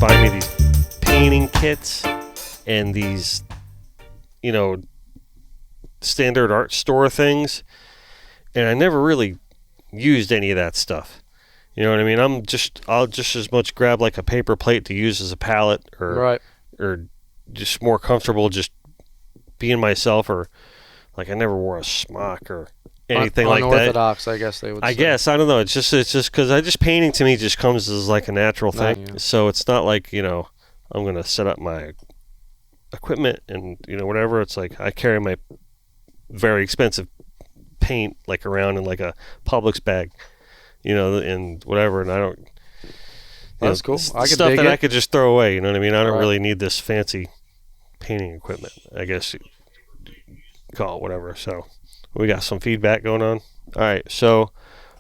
buy me these painting kits and these, standard art store things, and I never really used any of that stuff. You know what I mean? I'll just as much grab like a paper plate to use as a palette, or just more comfortable just being myself, or like I never wore a smock or anything like that. Unorthodox, I guess they would say. I guess, I don't know. It's just because painting to me just comes as like a natural thing. Yeah. So it's not like, I'm going to set up my equipment and, whatever. It's like I carry my very expensive paint like around in like a Publix bag, and whatever. And I don't. That's cool. I could stuff dig that it. I could just throw away. You know what I mean? I don't Right. really need this fancy painting equipment, I guess you call it whatever. So we got some feedback going on. All right. So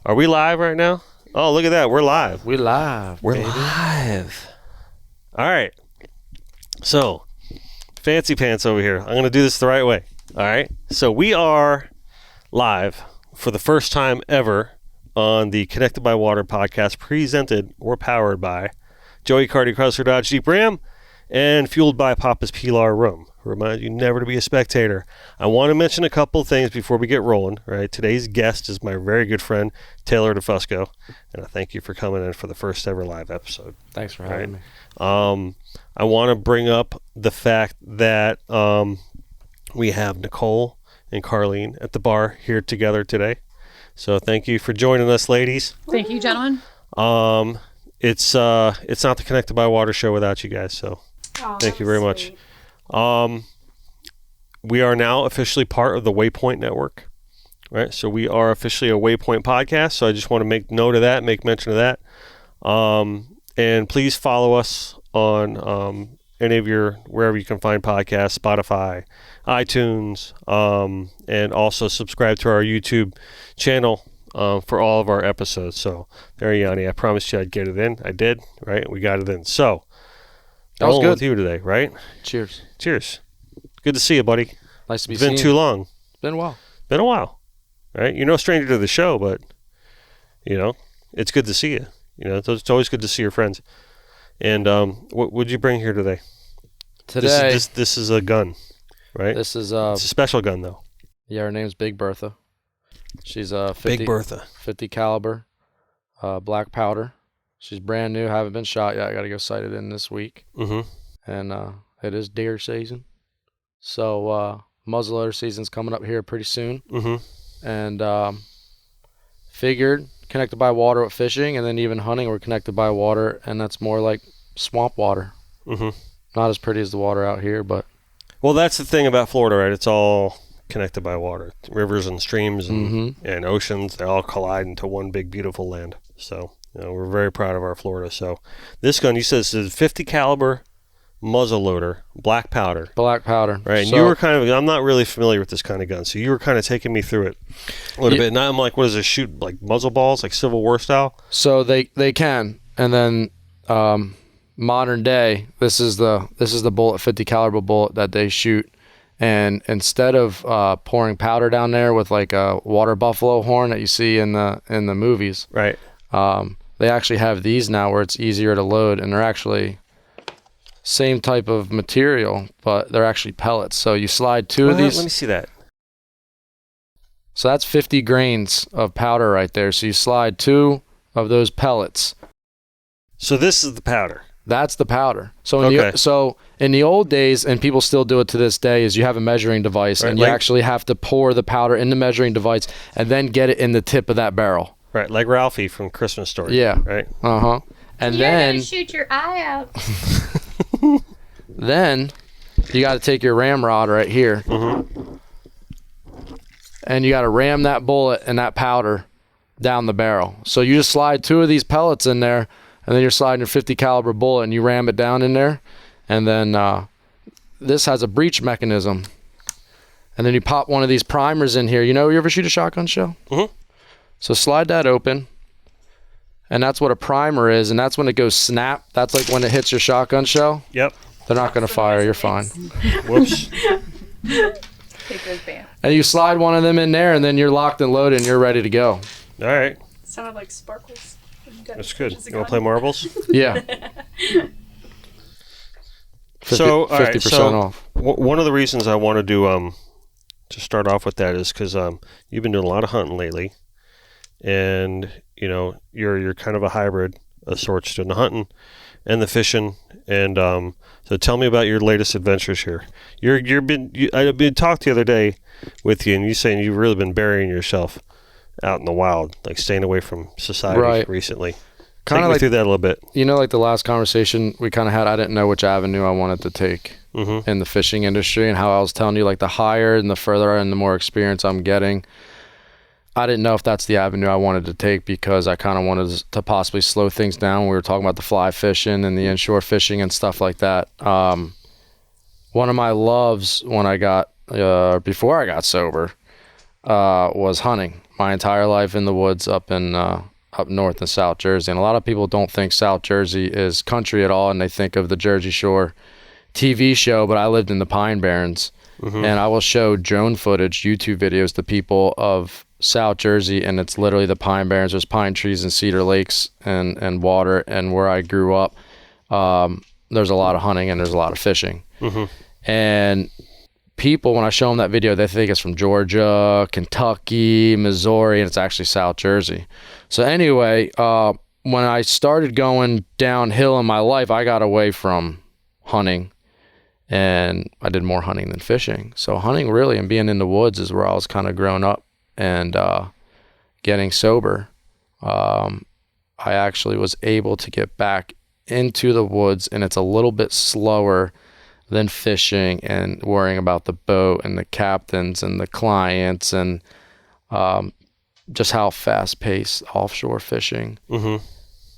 are we live right now? Oh, look at that. We're live. We're live. We're baby. live. All right. So fancy pants over here. I'm going to do this the right way. All right. So we are live for the first time ever on the Connected by Water podcast, presented or powered by Joey Cardi Chrysler Dodge Jeep Ram and fueled by Papa's Pilar Rum. Remind you never to be a spectator. I want to mention a couple things before we get rolling. Right, today's guest is my very good friend Taylor DeFusco, and I thank you for coming in for the first ever live episode. Thanks for having me. I want to bring up the fact that we have Nicole and Carlene at the bar here together today. So thank you for joining us, ladies. Thank you, gentlemen. It's not the Connected by Water show without you guys. So thank you very much. We are now officially part of the Waypoint Network, right? So we are officially a Waypoint podcast. So I just want to make note of that, make mention of that. And please follow us on any of wherever you can find podcasts, Spotify, iTunes, and also subscribe to our YouTube channel for all of our episodes. So there, Yanni, I promised you I'd get it in. I did, right? We got it in. So That was rolling good. with you today, right? Cheers. Cheers. Good to see you, buddy. Nice to be It's been seen. too long. It's been a while. Been a while, right? You're no stranger to the show, but it's good to see you. It's always good to see your friends. And what would you bring here today? Today, This is a gun, right? this is It's a special gun, though. her name's Big Bertha. She's a 50, Big Bertha. 50 caliber, black powder. She's brand new, haven't been shot yet. I got to go sight it in this week. Mm-hmm. And it is deer season. So muzzleloader season's coming up here pretty soon. Mm-hmm. And figured connected by water with fishing, and then even hunting we're connected by water, and that's more like swamp water. Mm-hmm. Not as pretty as the water out here, but Well, that's the thing about Florida, right? It's all connected by water. Rivers and streams and oceans, they all collide into one big, beautiful land. So, we're very proud of our Florida. So, this gun, you said, this is 50 caliber muzzleloader, black powder. black powder. Right, and So- you were I'm not really familiar with this kind of gun, so you were kind of taking me through it a little bit. And I'm like, what does it shoot, like muzzle balls, like Civil War style? So they can, and then modern day, this is the bullet, 50 caliber bullet that they shoot, and instead of pouring powder down there with like a water buffalo horn that you see in the movies, Right. they actually have these now where it's easier to load, and they're actually same type of material, but they're actually pellets. So you slide two of these. Let me see that. So that's 50 grains of powder right there. So you slide two of those pellets. So this is the powder. That's the powder. So Okay. in the old days, and people still do it to this day, is you have a measuring device, Right, and you like- actually have to pour the powder in the measuring device and then get it in the tip of that barrel. Right, like Ralphie from Christmas Story. Yeah. Right. And You're then gonna shoot your eye out. then you got to take your ramrod right here, and you got to ram that bullet and that powder down the barrel. So you just slide two of these pellets in there, and then you're sliding your 50 caliber bullet, and you ram it down in there, and then this has a breech mechanism, and then you pop one of these primers in here. You ever shoot a shotgun shell? Mm-hmm. So slide that open, and that's what a primer is, and that's when it goes snap. That's like when it hits your shotgun shell. Yep. They're not going to fire. You're fine. Whoops. Take those bam. And you slide one of them in there, and then you're locked and loaded, and you're ready to go. All right. Sounded like sparkles. That's good. You want to play marbles? Yeah. So, all right, 50% off. One of the reasons I want to do to start off with that is because you've been doing a lot of hunting lately, and you're kind of a hybrid of sorts, doing the hunting and the fishing. And so tell me about your latest adventures here. I've been talked the other day with you, and you saying you've really been burying yourself out in the wild, like staying away from society recently. Take me through that a little bit. Like the last conversation we kind of had, I didn't know which avenue I wanted to take in the fishing industry, and how I was telling you, like the higher and the further and the more experience I'm getting, I didn't know if that's the avenue I wanted to take, because I kind of wanted to possibly slow things down. We were talking about the fly fishing and the inshore fishing and stuff like that. One of my loves when I got, before I got sober, was hunting. My entire life in the woods up north in South Jersey. And a lot of people don't think South Jersey is country at all, and they think of the Jersey Shore TV show, but I lived in the Pine Barrens. And I will show drone footage, YouTube videos to people of South Jersey, and it's literally the Pine Barrens. There's pine trees and cedar lakes and water, and where I grew up, there's a lot of hunting and there's a lot of fishing. And people, when I show them that video, they think it's from Georgia, Kentucky, Missouri, and it's actually South Jersey. So anyway, when I started going downhill in my life, I got away from hunting, and I did more hunting than fishing. So hunting really and being in the woods is where I was kind of growing up. And getting sober, I actually was able to get back into the woods, and it's a little bit slower than fishing and worrying about the boat and the captains and the clients, and just how fast-paced offshore fishing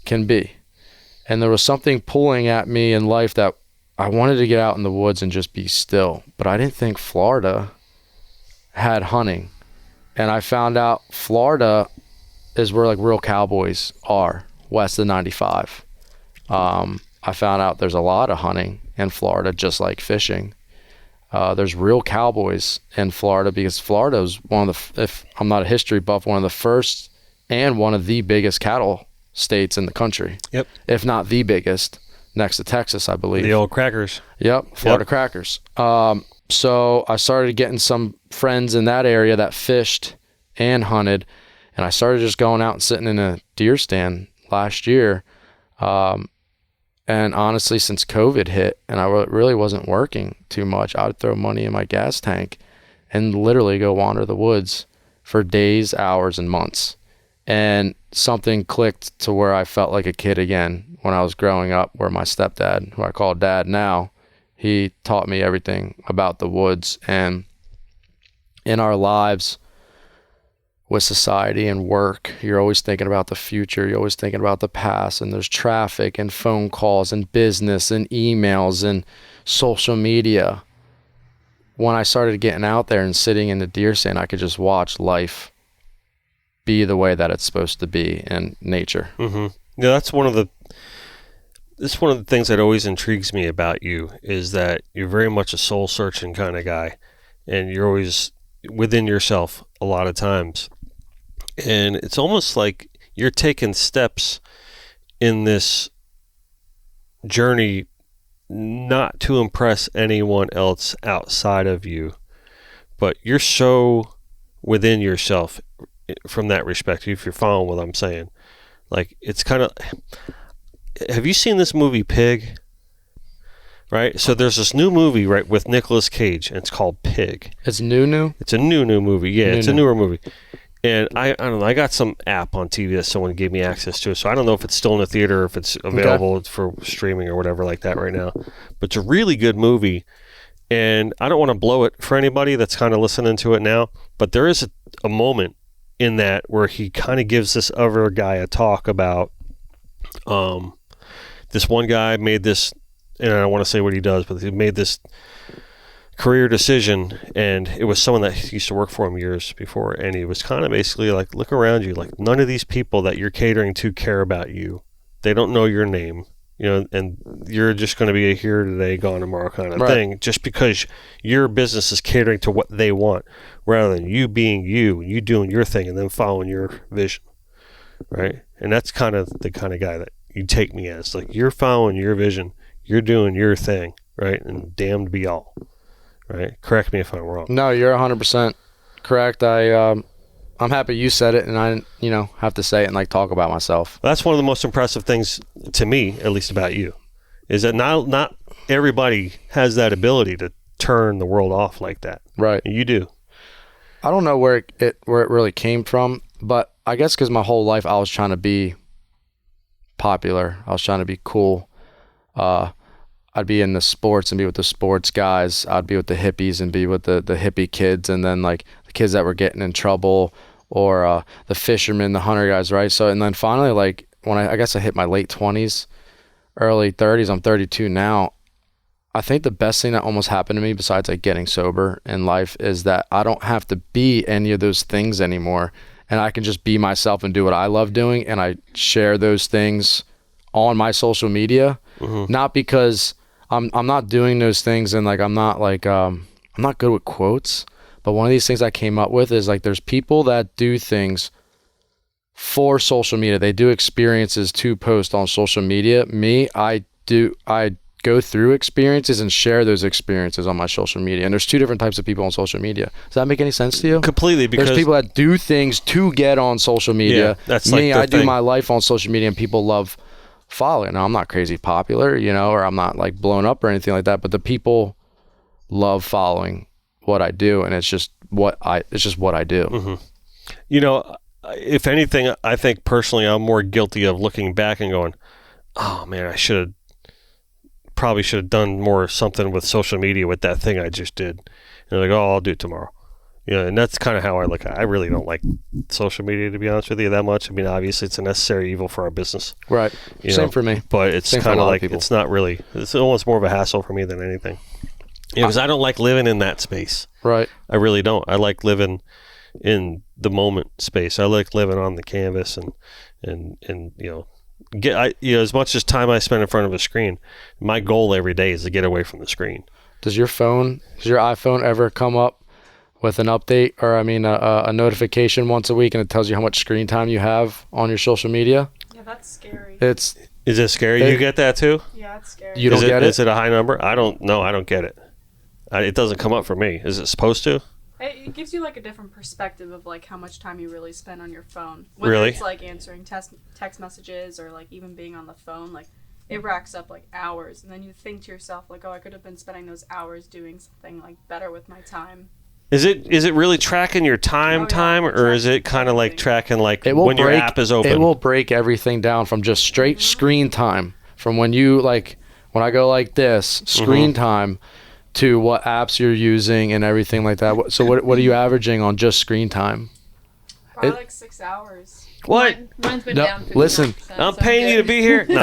can be. And there was something pulling at me in life that I wanted to get out in the woods and just be still, but I didn't think Florida had hunting. And I found out Florida is where like real cowboys are, west of 95. I found out there's a lot of hunting in Florida, just like fishing. There's real cowboys in Florida, because Florida is one of the, if I'm not a history buff, one of the first and one of the biggest cattle states in the country. Yep. If not the biggest, next to Texas, I believe. The old crackers. Yep, Florida crackers. So I started getting some friends in that area that fished and hunted, and I started just going out and sitting in a deer stand last year. And honestly, since COVID hit and I really wasn't working too much, I would throw money in my gas tank and literally go wander the woods for days, hours, and months. And something clicked to where I felt like a kid again when I was growing up, where my stepdad, who I call dad now, he taught me everything about the woods. And in our lives with society and work, you're always thinking about the future. You're always thinking about the past, and there's traffic and phone calls and business and emails and social media. When I started getting out there and sitting in the deer stand, I could just watch life be the way that it's supposed to be in nature. Yeah, that's one of the things that always intrigues me about you, is that you're very much a soul searching kind of guy, and you're always within yourself a lot of times. And it's almost like you're taking steps in this journey not to impress anyone else outside of you, but you're so within yourself from that respect, if you're following what I'm saying. Like, it's kind of, have you seen this movie Pig? Right? So there's this new movie, right, with Nicolas Cage, and it's called Pig. It's new? It's a new movie. Yeah, it's a newer movie. And I don't know, I got some app on TV that someone gave me access to, so I don't know if it's still in the theater or if it's available for streaming or whatever like that right now. But it's a really good movie, and I don't want to blow it for anybody that's kind of listening to it now, but there is a moment in that where he kind of gives this other guy a talk about this one guy made this, and I don't want to say what he does, but he made this career decision, and it was someone that used to work for him years before, and he was kind of basically like, look around you, like, none of these people that you're catering to care about you. They don't know your name, and you're just going to be a here today, gone tomorrow kind of thing, just because your business is catering to what they want, rather than you being you doing your thing and then following your vision, right? And that's kind of the kind of guy that you take me as. Like, you're following your vision, you're doing your thing, right? And damned be all, right? Correct me if I'm wrong. No, you're 100% correct. I'm happy you said it, and I, have to say it and like talk about myself. That's one of the most impressive things to me, at least about you, is that not everybody has that ability to turn the world off like that. Right. You do. I don't know where it really came from, but I guess because my whole life I was trying to be popular. I was trying to be cool. I'd be in the sports and be with the sports guys. I'd be with the hippies and be with the hippie kids, and then like the kids that were getting in trouble, or the fishermen, the hunter guys, right? So, and then finally, like when I guess I hit my late 20s, early 30s, I'm 32 now. I think the best thing that almost happened to me besides like getting sober in life is that I don't have to be any of those things anymore, and I can just be myself and do what I love doing, and I share those things on my social media. Not because I'm not doing those things and like I'm not good with quotes, but one of these things I came up with is like there's people that do things for social media. They do experiences to post on social media. Me, I go through experiences and share those experiences on my social media. And there's two different types of people on social media. Does that make any sense to you? Completely, because there's people that do things to get on social media. Yeah, that's me. like I do my life on social media, and people love following. Now, I'm not crazy popular, or I'm not like blown up or anything like that. But the people love following what I do, and it's just what I do. If anything, I think personally, I'm more guilty of looking back and going, "Oh man, I probably should have done more something with social media with that thing I just did." And like, "Oh, I'll do it tomorrow." And that's kind of how I look at it. I really don't like social media, to be honest with you, that much. I mean, obviously, it's a necessary evil for our business. Right. Same for me. But it's kind of like, it's not really, it's almost more of a hassle for me than anything. Because I don't like living in that space. Right. I really don't. I like living in the moment space. I like living on the canvas and as much as time I spend in front of a screen, my goal every day is to get away from the screen. Does your iPhone ever come up with an update, or a notification once a week, and it tells you how much screen time you have on your social media? Yeah, that's scary. Is it scary? You get that too? Yeah, it's scary. You don't get it? Is it a high number? I don't know. I don't get it. It doesn't come up for me. Is it supposed to? It gives you like a different perspective of like how much time you really spend on your phone. Whether Really? It's like answering text messages or like even being on the phone. Like it racks up like hours, and then you think to yourself like, oh, I could have been spending those hours doing something like better with my time. Is it really tracking your time, or is it kind of like tracking like when your app is open? It will break everything down from just straight screen time, from when I go like this, screen time, to what apps you're using and everything like that. So what are you averaging on just screen time? Probably like 6 hours. What? Mine's been No, down 50%. listen. I'm paying you to be here. No.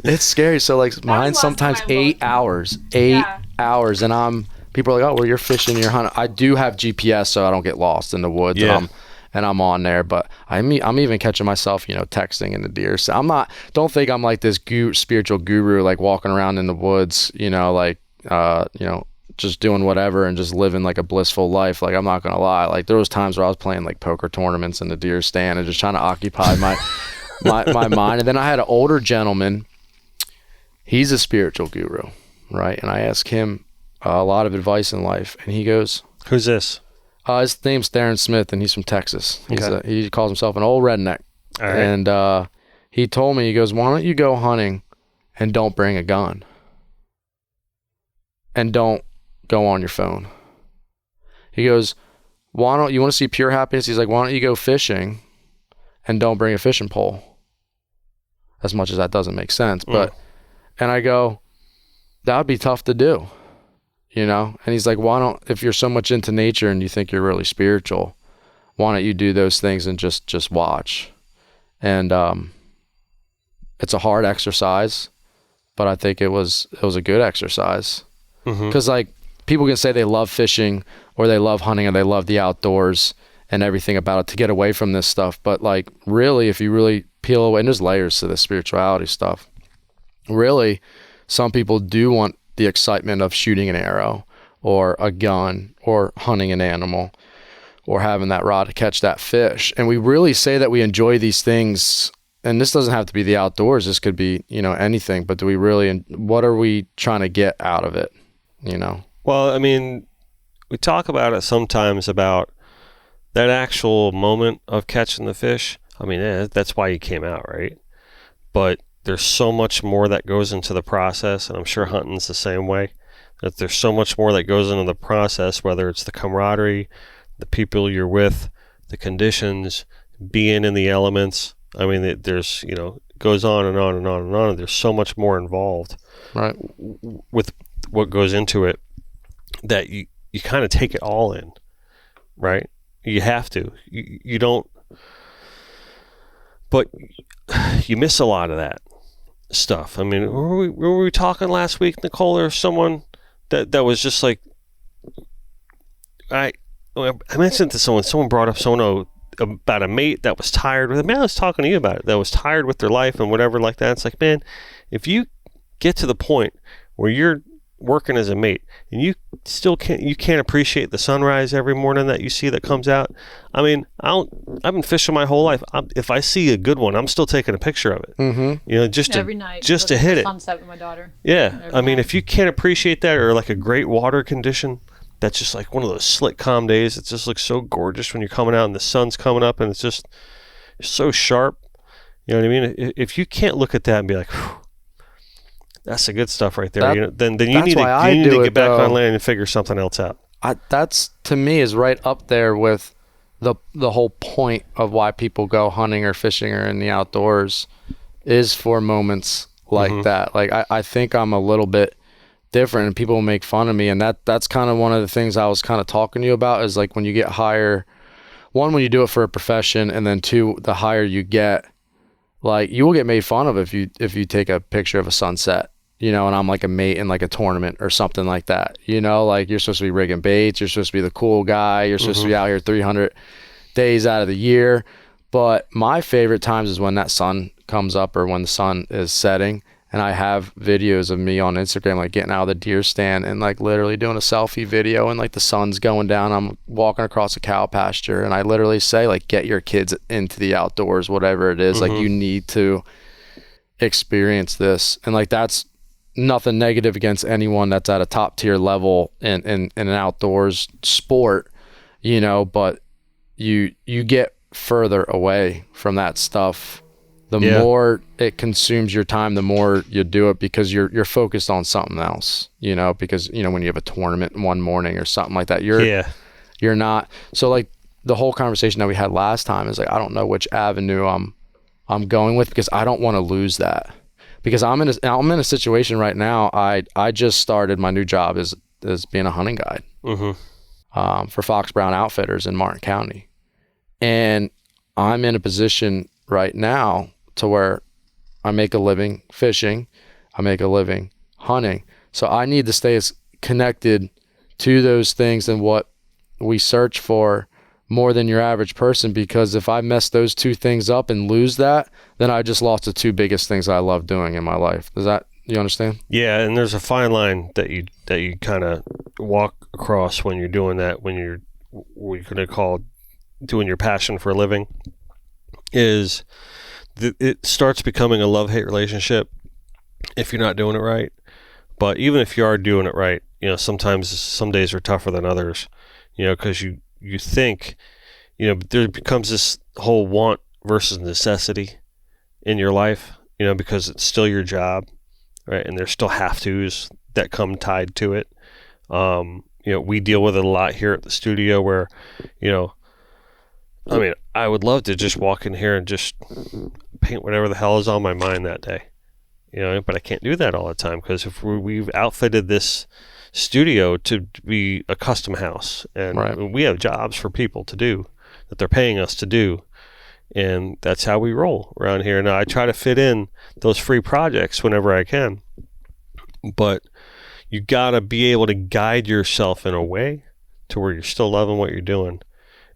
It's scary. So like mine's last sometimes time I 8 looked. hours, Yeah. hours, and people are like, oh, well, you're fishing, you're hunting. I do have GPS so I don't get lost in the woods. Yeah. And I'm on there, but I'm even catching myself, texting in the deer. So don't think I'm like this spiritual guru, like walking around in the woods, just doing whatever and just living like a blissful life. Like, I'm not going to lie. Like, there was times where I was playing like poker tournaments in the deer stand and just trying to occupy my mind. And then I had an older gentleman. He's a spiritual guru, right? And I asked him a lot of advice in life, and he goes, Who's this? his name's Darren Smith, and he's from Texas. Okay. He calls himself an old redneck. All right. And he told me, he goes, why don't you go hunting and don't bring a gun? And don't go on your phone. He goes, you want to see pure happiness? He's like, why don't you go fishing and don't bring a fishing pole? As much as that doesn't make sense. But, and I go, that would be tough to do. And he's like, if you're so much into nature and you think you're really spiritual, why don't you do those things and just watch? And it's a hard exercise, but I think it was a good exercise. Because like people can say they love fishing or they love hunting or they love the outdoors and everything about it to get away from this stuff. But like really, if you really peel away, and there's layers to the spirituality stuff, really, some people do want the excitement of shooting an arrow or a gun or hunting an animal or having that rod to catch that fish. And we really say that we enjoy these things and this doesn't have to be the outdoors, this could be, anything, but do we really, what are we trying to get out of it, Well, I mean, we talk about it sometimes about that actual moment of catching the fish. I mean, that's why you came out, right? But there's so much more that goes into the process, and I'm sure hunting's the same way. That there's so much more that goes into the process, whether it's the camaraderie, the people you're with, the conditions, being in the elements. I mean, there's, goes on and on and on and on. And there's so much more involved, right, with what goes into it, that you kind of take it all in, right? You have to. You don't, but you miss a lot of that stuff. I mean, were we talking last week, Nicole, or someone that was just like, I mentioned to someone brought up someone about a mate that was tired with it. Man, I was talking to you about it, that was tired with their life and whatever like that. It's like, man, if you get to the point where you're working as a mate and you still can't appreciate the sunrise every morning that you see that comes out. I mean, I've been fishing my whole life. If I see a good one, I'm still taking a picture of it. Mm-hmm. Just every night, to hit it. Sunset with my daughter. Yeah, I mean, if you can't appreciate that, or like a great water condition, that's just like one of those slick, calm days. It just looks so gorgeous when you're coming out and the sun's coming up and it's so sharp. You know what I mean? If you can't look at that and be like, that's the good stuff right there. Then you need to get back on land and figure something else out. That's, to me, is right up there with the whole point of why people go hunting or fishing or in the outdoors, is for moments like that. Like, I think I'm a little bit different and people make fun of me, and that's kind of one of the things I was kind of talking to you about, is like when you get higher, one, when you do it for a profession, and then two, the higher you get, like, you will get made fun of if you take a picture of a sunset, and I'm like a mate in like a tournament or something like that, like you're supposed to be rigging baits, you're supposed to be the cool guy, you're supposed to be out here 300 days out of the year. But my favorite times is when that sun comes up or when the sun is setting, and I have videos of me on Instagram, like getting out of the deer stand and like literally doing a selfie video, and like the sun's going down, I'm walking across a cow pasture, and I literally say, like, get your kids into the outdoors, whatever it is. Like, you need to experience this. And like, that's nothing negative against anyone that's at a top tier level in an outdoors sport, but you get further away from that stuff. The more it consumes your time, the more you do it, because you're focused on something else, because, when you have a tournament one morning or something like that, you're not. So like the whole conversation that we had last time is like, I don't know which avenue I'm going with, because I don't want to lose that, because I'm in a situation right now. I just started my new job as being a hunting guide for Fox Brown Outfitters in Martin County. And I'm in a position right now to where I make a living fishing, I make a living hunting. So I need to stay as connected to those things and what we search for more than your average person, because if I mess those two things up and lose that, then I just lost the two biggest things I love doing in my life. You understand? Yeah, and there's a fine line that you kind of walk across when you're doing that, when you're what you're going to call doing your passion for a living, is it starts becoming a love-hate relationship if you're not doing it right. But even if you are doing it right, sometimes some days are tougher than others, because you think, there becomes this whole want versus necessity in your life, because it's still your job, right? And there's still have-tos that come tied to it. We deal with it a lot here at the studio where, I mean, I would love to just walk in here and just paint whatever the hell is on my mind that day, but I can't do that all the time, because if we've outfitted this studio to be a custom house, and we have jobs for people to do that they're paying us to do, and that's how we roll around here. Now, I try to fit in those free projects whenever I can, but you gotta be able to guide yourself in a way to where you're still loving what you're doing,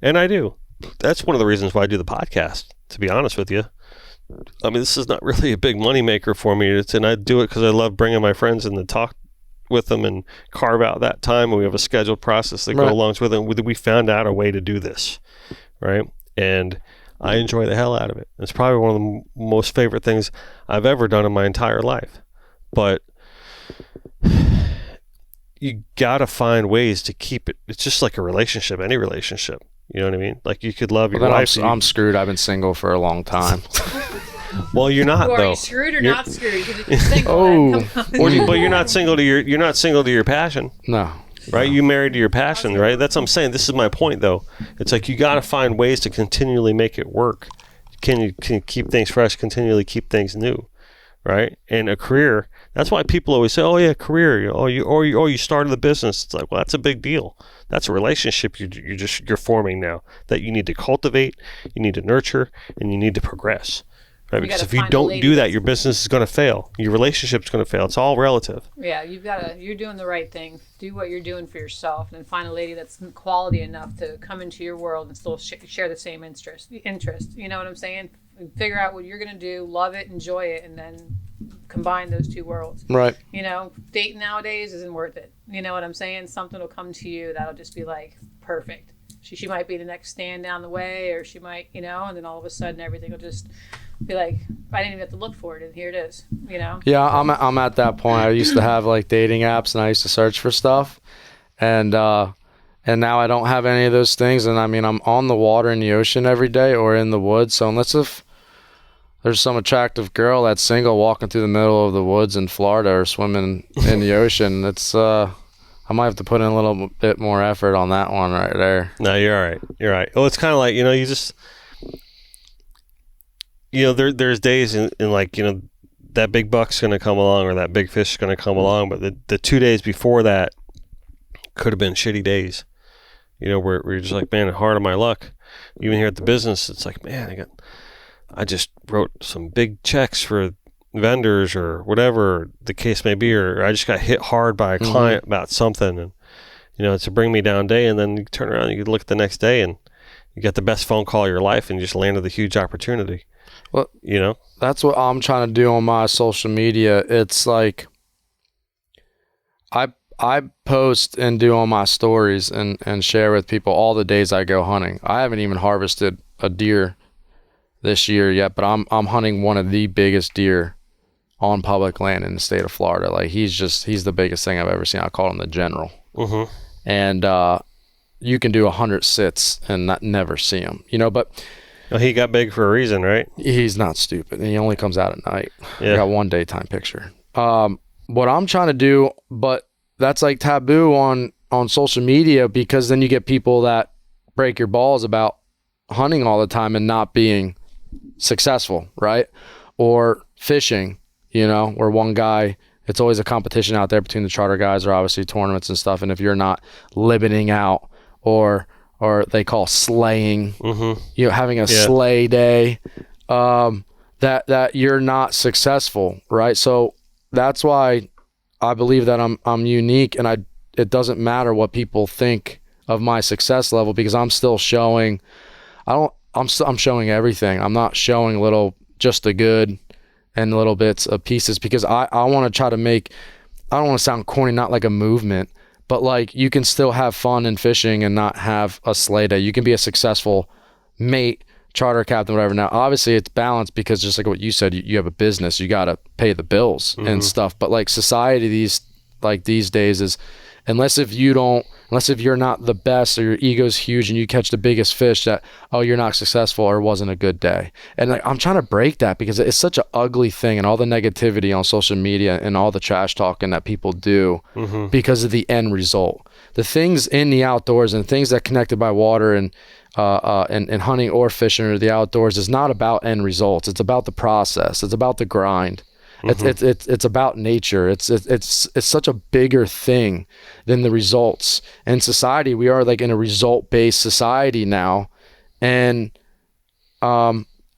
and I do. That's one of the reasons why I do the podcast, to be honest with you. I mean, this is not really a big money maker for me, and I do it because I love bringing my friends in to talk with them and carve out that time, and we have a scheduled process that goes along with it. We found out a way to do this, right? And I enjoy the hell out of it. It's probably one of the most favorite things I've ever done in my entire life. But you gotta find ways to keep it. It's just like a relationship, any relationship. You know what I mean? Like you could love your wife. I'm screwed. I've been single for a long time. Well, you're not Or though. are you screwed or not screwed? Because if you're single, then come on. But you're not single to your passion. No. Right? You married to your passion, right? That's what I'm saying. This is my point, though. It's like you got to find ways to continually make it work. Can keep things fresh, continually keep things new, right? And a career. That's why people always say, "Oh yeah, career." You started a business. It's like, well, that's a big deal. That's a relationship you're forming now that you need to cultivate, you need to nurture, and you need to progress. Right? Because if you don't do that, your business is going to fail. Your relationship's going to fail. It's all relative. Yeah, you're doing the right thing. Do what you're doing for yourself, and then find a lady that's quality enough to come into your world and still share the same interest. You know what I'm saying? Figure out what you're going to do, love it, enjoy it, and then combine those two worlds. Right. You know, dating nowadays isn't worth it. You know what I'm saying? Something will come to you that'll just be like perfect. She might be the next stand down the way, or she might, and then all of a sudden everything will just be like, I didn't even have to look for it, and here it is, Yeah, I'm at that point. I used to have like dating apps, and I used to search for stuff, and now I don't have any of those things. And I mean, I'm on the water in the ocean every day or in the woods. So unless if there's some attractive girl that's single walking through the middle of the woods in Florida or swimming in the ocean, it's I might have to put in a little bit more effort on that one right there. No, you're all right. You're right. Well, it's kind of like, you just, there's days in like, that big buck's going to come along or that big fish is going to come along. But the 2 days before that could have been shitty days, where you're just like, man, hard on my luck. Even here at the business, it's like, man, I just wrote some big checks for vendors or whatever the case may be, or I just got hit hard by a client about something, and it's a bring me down day. And then you turn around and you look at the next day and you get the best phone call of your life and you just landed a huge opportunity. Well, that's what I'm trying to do on my social media. It's like I post and do on my stories and share with people all the days I go hunting. I haven't even harvested a deer this year yet, but I'm hunting one of the biggest deer on public land in the state of Florida. Like he's the biggest thing I've ever seen. I call him the general. Mm-hmm. And you can do 100 sits and never see him, but he got big for a reason, right? He's not stupid. He only comes out at night. Yeah. I got one daytime picture. What I'm trying to do, but that's like taboo on social media, because then you get people that break your balls about hunting all the time and not being successful, right? Or fishing, where one guy, it's always a competition out there between the charter guys, or obviously tournaments and stuff. And if you're not limiting out or they call slaying, having a slay day, that you're not successful, right? So that's why I believe that I'm unique, and it doesn't matter what people think of my success level, because I'm still showing. I'm showing everything. I'm not showing just the good and little bits of pieces, because I want to try to make, I don't want to sound corny, not like a movement, but like you can still have fun in fishing and not have a sleigh day. You can be a successful mate, charter captain, whatever. Now, obviously it's balanced, because just like what you said, you have a business, you got to pay the bills and stuff. But like society these days is, unless if you're not the best, or your ego's huge and you catch the biggest fish, that, oh, you're not successful or it wasn't a good day. And like, I'm trying to break that, because it's such an ugly thing, and all the negativity on social media and all the trash talking that people do because of the end result. The things in the outdoors and things that connected by water and hunting or fishing or the outdoors is not about end results. It's about the process. It's about the grind. It's about nature. It's such a bigger thing than the results. In society, we are like in a result-based society now, and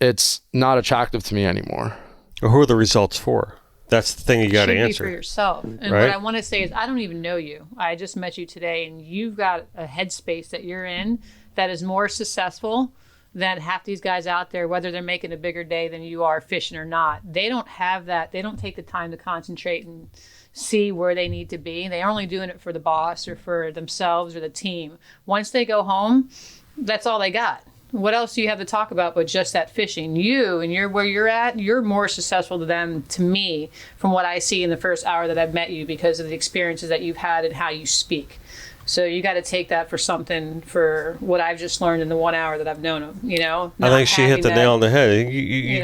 it's not attractive to me anymore. Well, who are the results for? That's the thing you got to answer. Should be for yourself. And right? What I want to say is, I don't even know you. I just met you today, and you've got a headspace that you're in that is more successful than half these guys out there, whether they're making a bigger day than you are fishing or not. They don't have that. They don't take the time to concentrate and see where they need to be. They're only doing it for the boss or for themselves or the team. Once they go home, that's all they got. what else do you have to talk about but just that fishing? You and you're where you're at, you're more successful to them, to me, from what I see in the first hour that I've met you, because of the experiences that you've had and how you speak. So you got to take that for something, for what I've just learned in the 1 hour that I've known him, you know? I think she hit the nail on the head.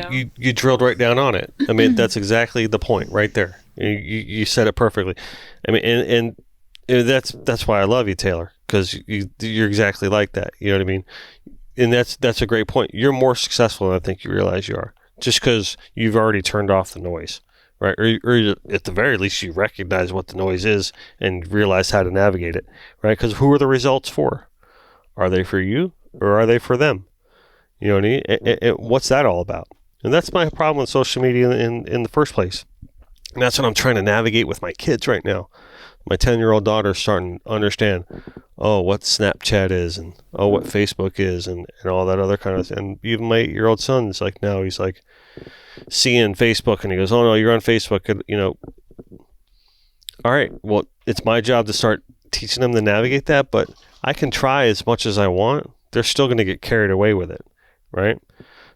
know? You drilled right down on it. I mean, that's exactly the point right there. You said it perfectly. I mean, and that's why I love you, Taylor, because you're exactly like that. You know what I mean? And that's a great point. You're more successful than I think you realize you are, just because you've already turned off the noise. Right, or at the very least, you recognize what the noise is and realize how to navigate it. Right, because who are the results for? Are they for you or are they for them? You know what I mean? And what's that all about? And that's my problem with social media in the first place. And that's what I'm trying to navigate with my kids right now. My 10-year-old daughter is starting to understand, what Snapchat is, and what Facebook is, and all that other kind of. And even my 8-year-old son is like, now he's like, seeing Facebook, and he goes, "Oh no, you're on Facebook." And, all right, well, it's my job to start teaching them to navigate that, but I can try as much as I want. They're still going to get carried away with it, right?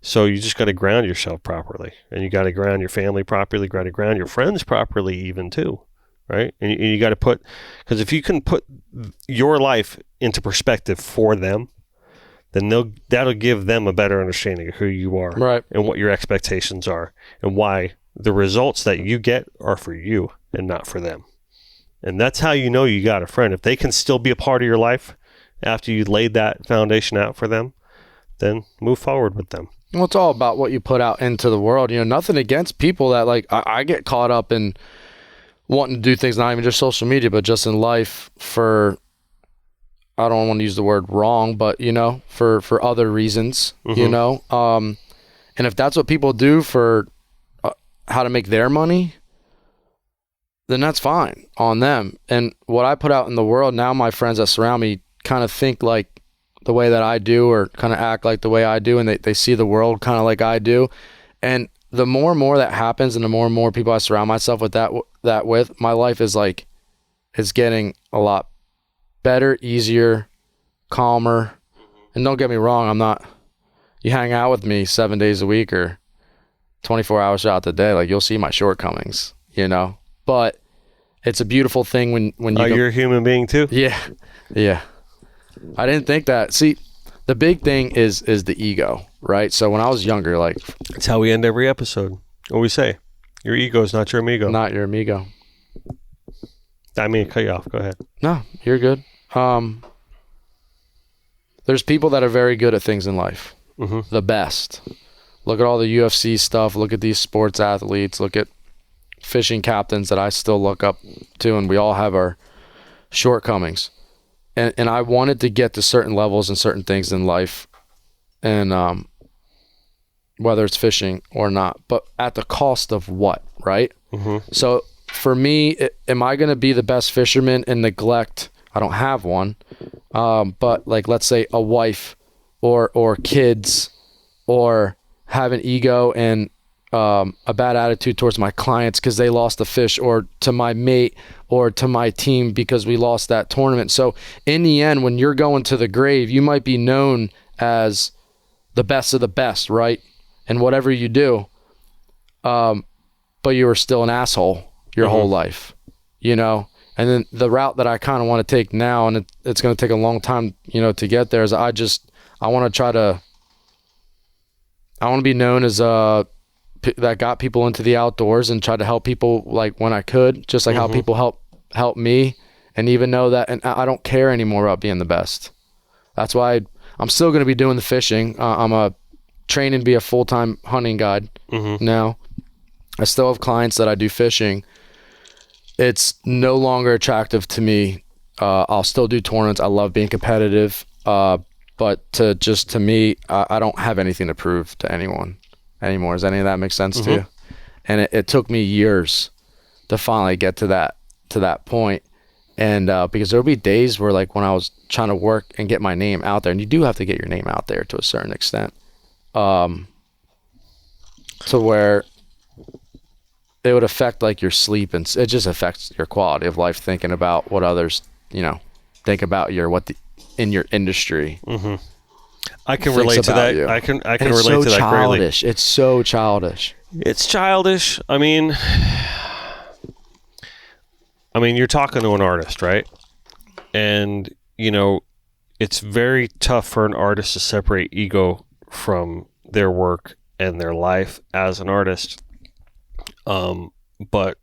So you just got to ground yourself properly, and you got to ground your family properly, got to ground your friends properly even too, right? And you got to put, because if you can put your life into perspective for them, then that'll give them a better understanding of who you are, right, and what your expectations are, and why the results that you get are for you and not for them. And that's how you know you got a friend. If they can still be a part of your life after you laid that foundation out for them, then move forward with them. Well, it's all about what you put out into the world. Nothing against people that, like, I get caught up in wanting to do things, not even just social media, but just in life for, I don't want to use the word wrong, but, for other reasons, and if that's what people do for how to make their money, then that's fine on them. And what I put out in the world, now my friends that surround me kind of think like the way that I do, or kind of act like the way I do, and they see the world kind of like I do. And the more and more that happens, and the more and more people I surround myself with that with, my life is like, it's getting a lot better, easier, calmer. And don't get me wrong, you hang out with me 7 days a week or 24 hours throughout the day, like, you'll see my shortcomings, but it's a beautiful thing when you're a human being too. Yeah. I didn't think that. See, the big thing is the ego, right? So when I was younger, like, it's how we end every episode. What we say, your ego is not your amigo. Not your amigo. I mean, cut you off. Go ahead. No, you're good. There's people that are very good at things in life. Mm-hmm. The best. Look at all the UFC stuff. Look at these sports athletes. Look at fishing captains that I still look up to, and we all have our shortcomings. And I wanted to get to certain levels and certain things in life, and whether it's fishing or not, but at the cost of what, right? Mm-hmm. So for me, am I going to be the best fisherman and neglect, I don't have one, but like, let's say a wife or kids, or have an ego and a bad attitude towards my clients because they lost the fish, or to my mate, or to my team because we lost that tournament. So in the end, when you're going to the grave, you might be known as the best of the best, right? And whatever you do, but you were still an asshole your whole life, And then the route that I kind of want to take now, and it's going to take a long time, to get there, is I want to be known as that got people into the outdoors and tried to help people, like, when I could, just like how people help me, and even know that, and I don't care anymore about being the best. That's why I'm still going to be doing the fishing. I'm a training to be a full-time hunting guide now. I still have clients that I do fishing. It's no longer attractive to me. I'll still do tournaments. I love being competitive. But to me, I don't have anything to prove to anyone anymore. Does any of that make sense to you? And it took me years to finally get to that point. And because there'll be days where, like, when I was trying to work and get my name out there, and you do have to get your name out there to a certain extent, to where it would affect, like, your sleep, and it just affects your quality of life, thinking about what others, think about in your industry. I can thinks relate to about that. you. I can And relate it's so to that greatly. childish. It's so childish. It's childish. I mean, you're talking to an artist, right? And, it's very tough for an artist to separate ego from their work and their life as an artist. But,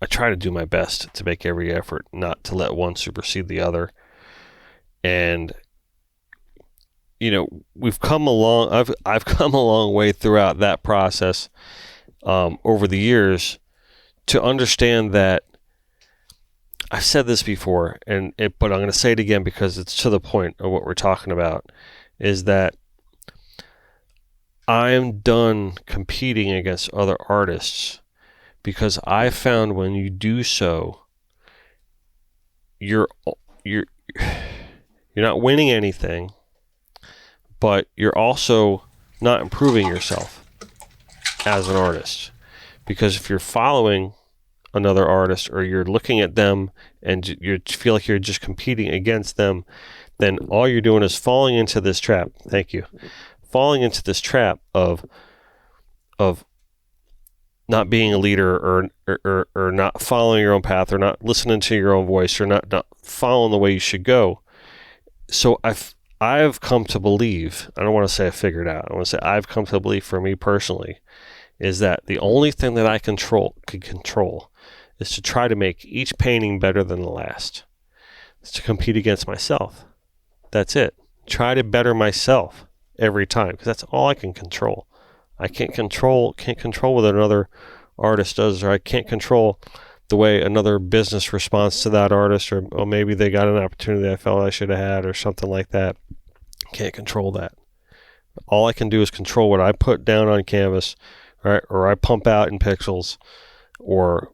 I try to do my best to make every effort not to let one supersede the other. And, we've come along. I've come a long way throughout that process over the years to understand that I've said this before, but I'm going to say it again because it's to the point of what we're talking about, is that I am done competing against other artists because I found when you do so, you're not winning anything, but you're also not improving yourself as an artist. Because if you're following another artist or you're looking at them and you feel like you're just competing against them, then all you're doing is falling into this trap. Thank you. Falling into this trap of not being a leader or not following your own path or not listening to your own voice or not following the way you should go. So I've come to believe, I don't want to say I figured out, I want to say I've come to believe for me personally, is that the only thing that I can control is to try to make each painting better than the last. It's to compete against myself. That's it. Try to better myself every time, because that's all I can control. I can't control what another artist does, or I can't control the way another business responds to that artist, or maybe they got an opportunity I felt I should have had or something like that. Can't control that. All I can do is control what I put down on canvas, right, or I pump out in pixels, or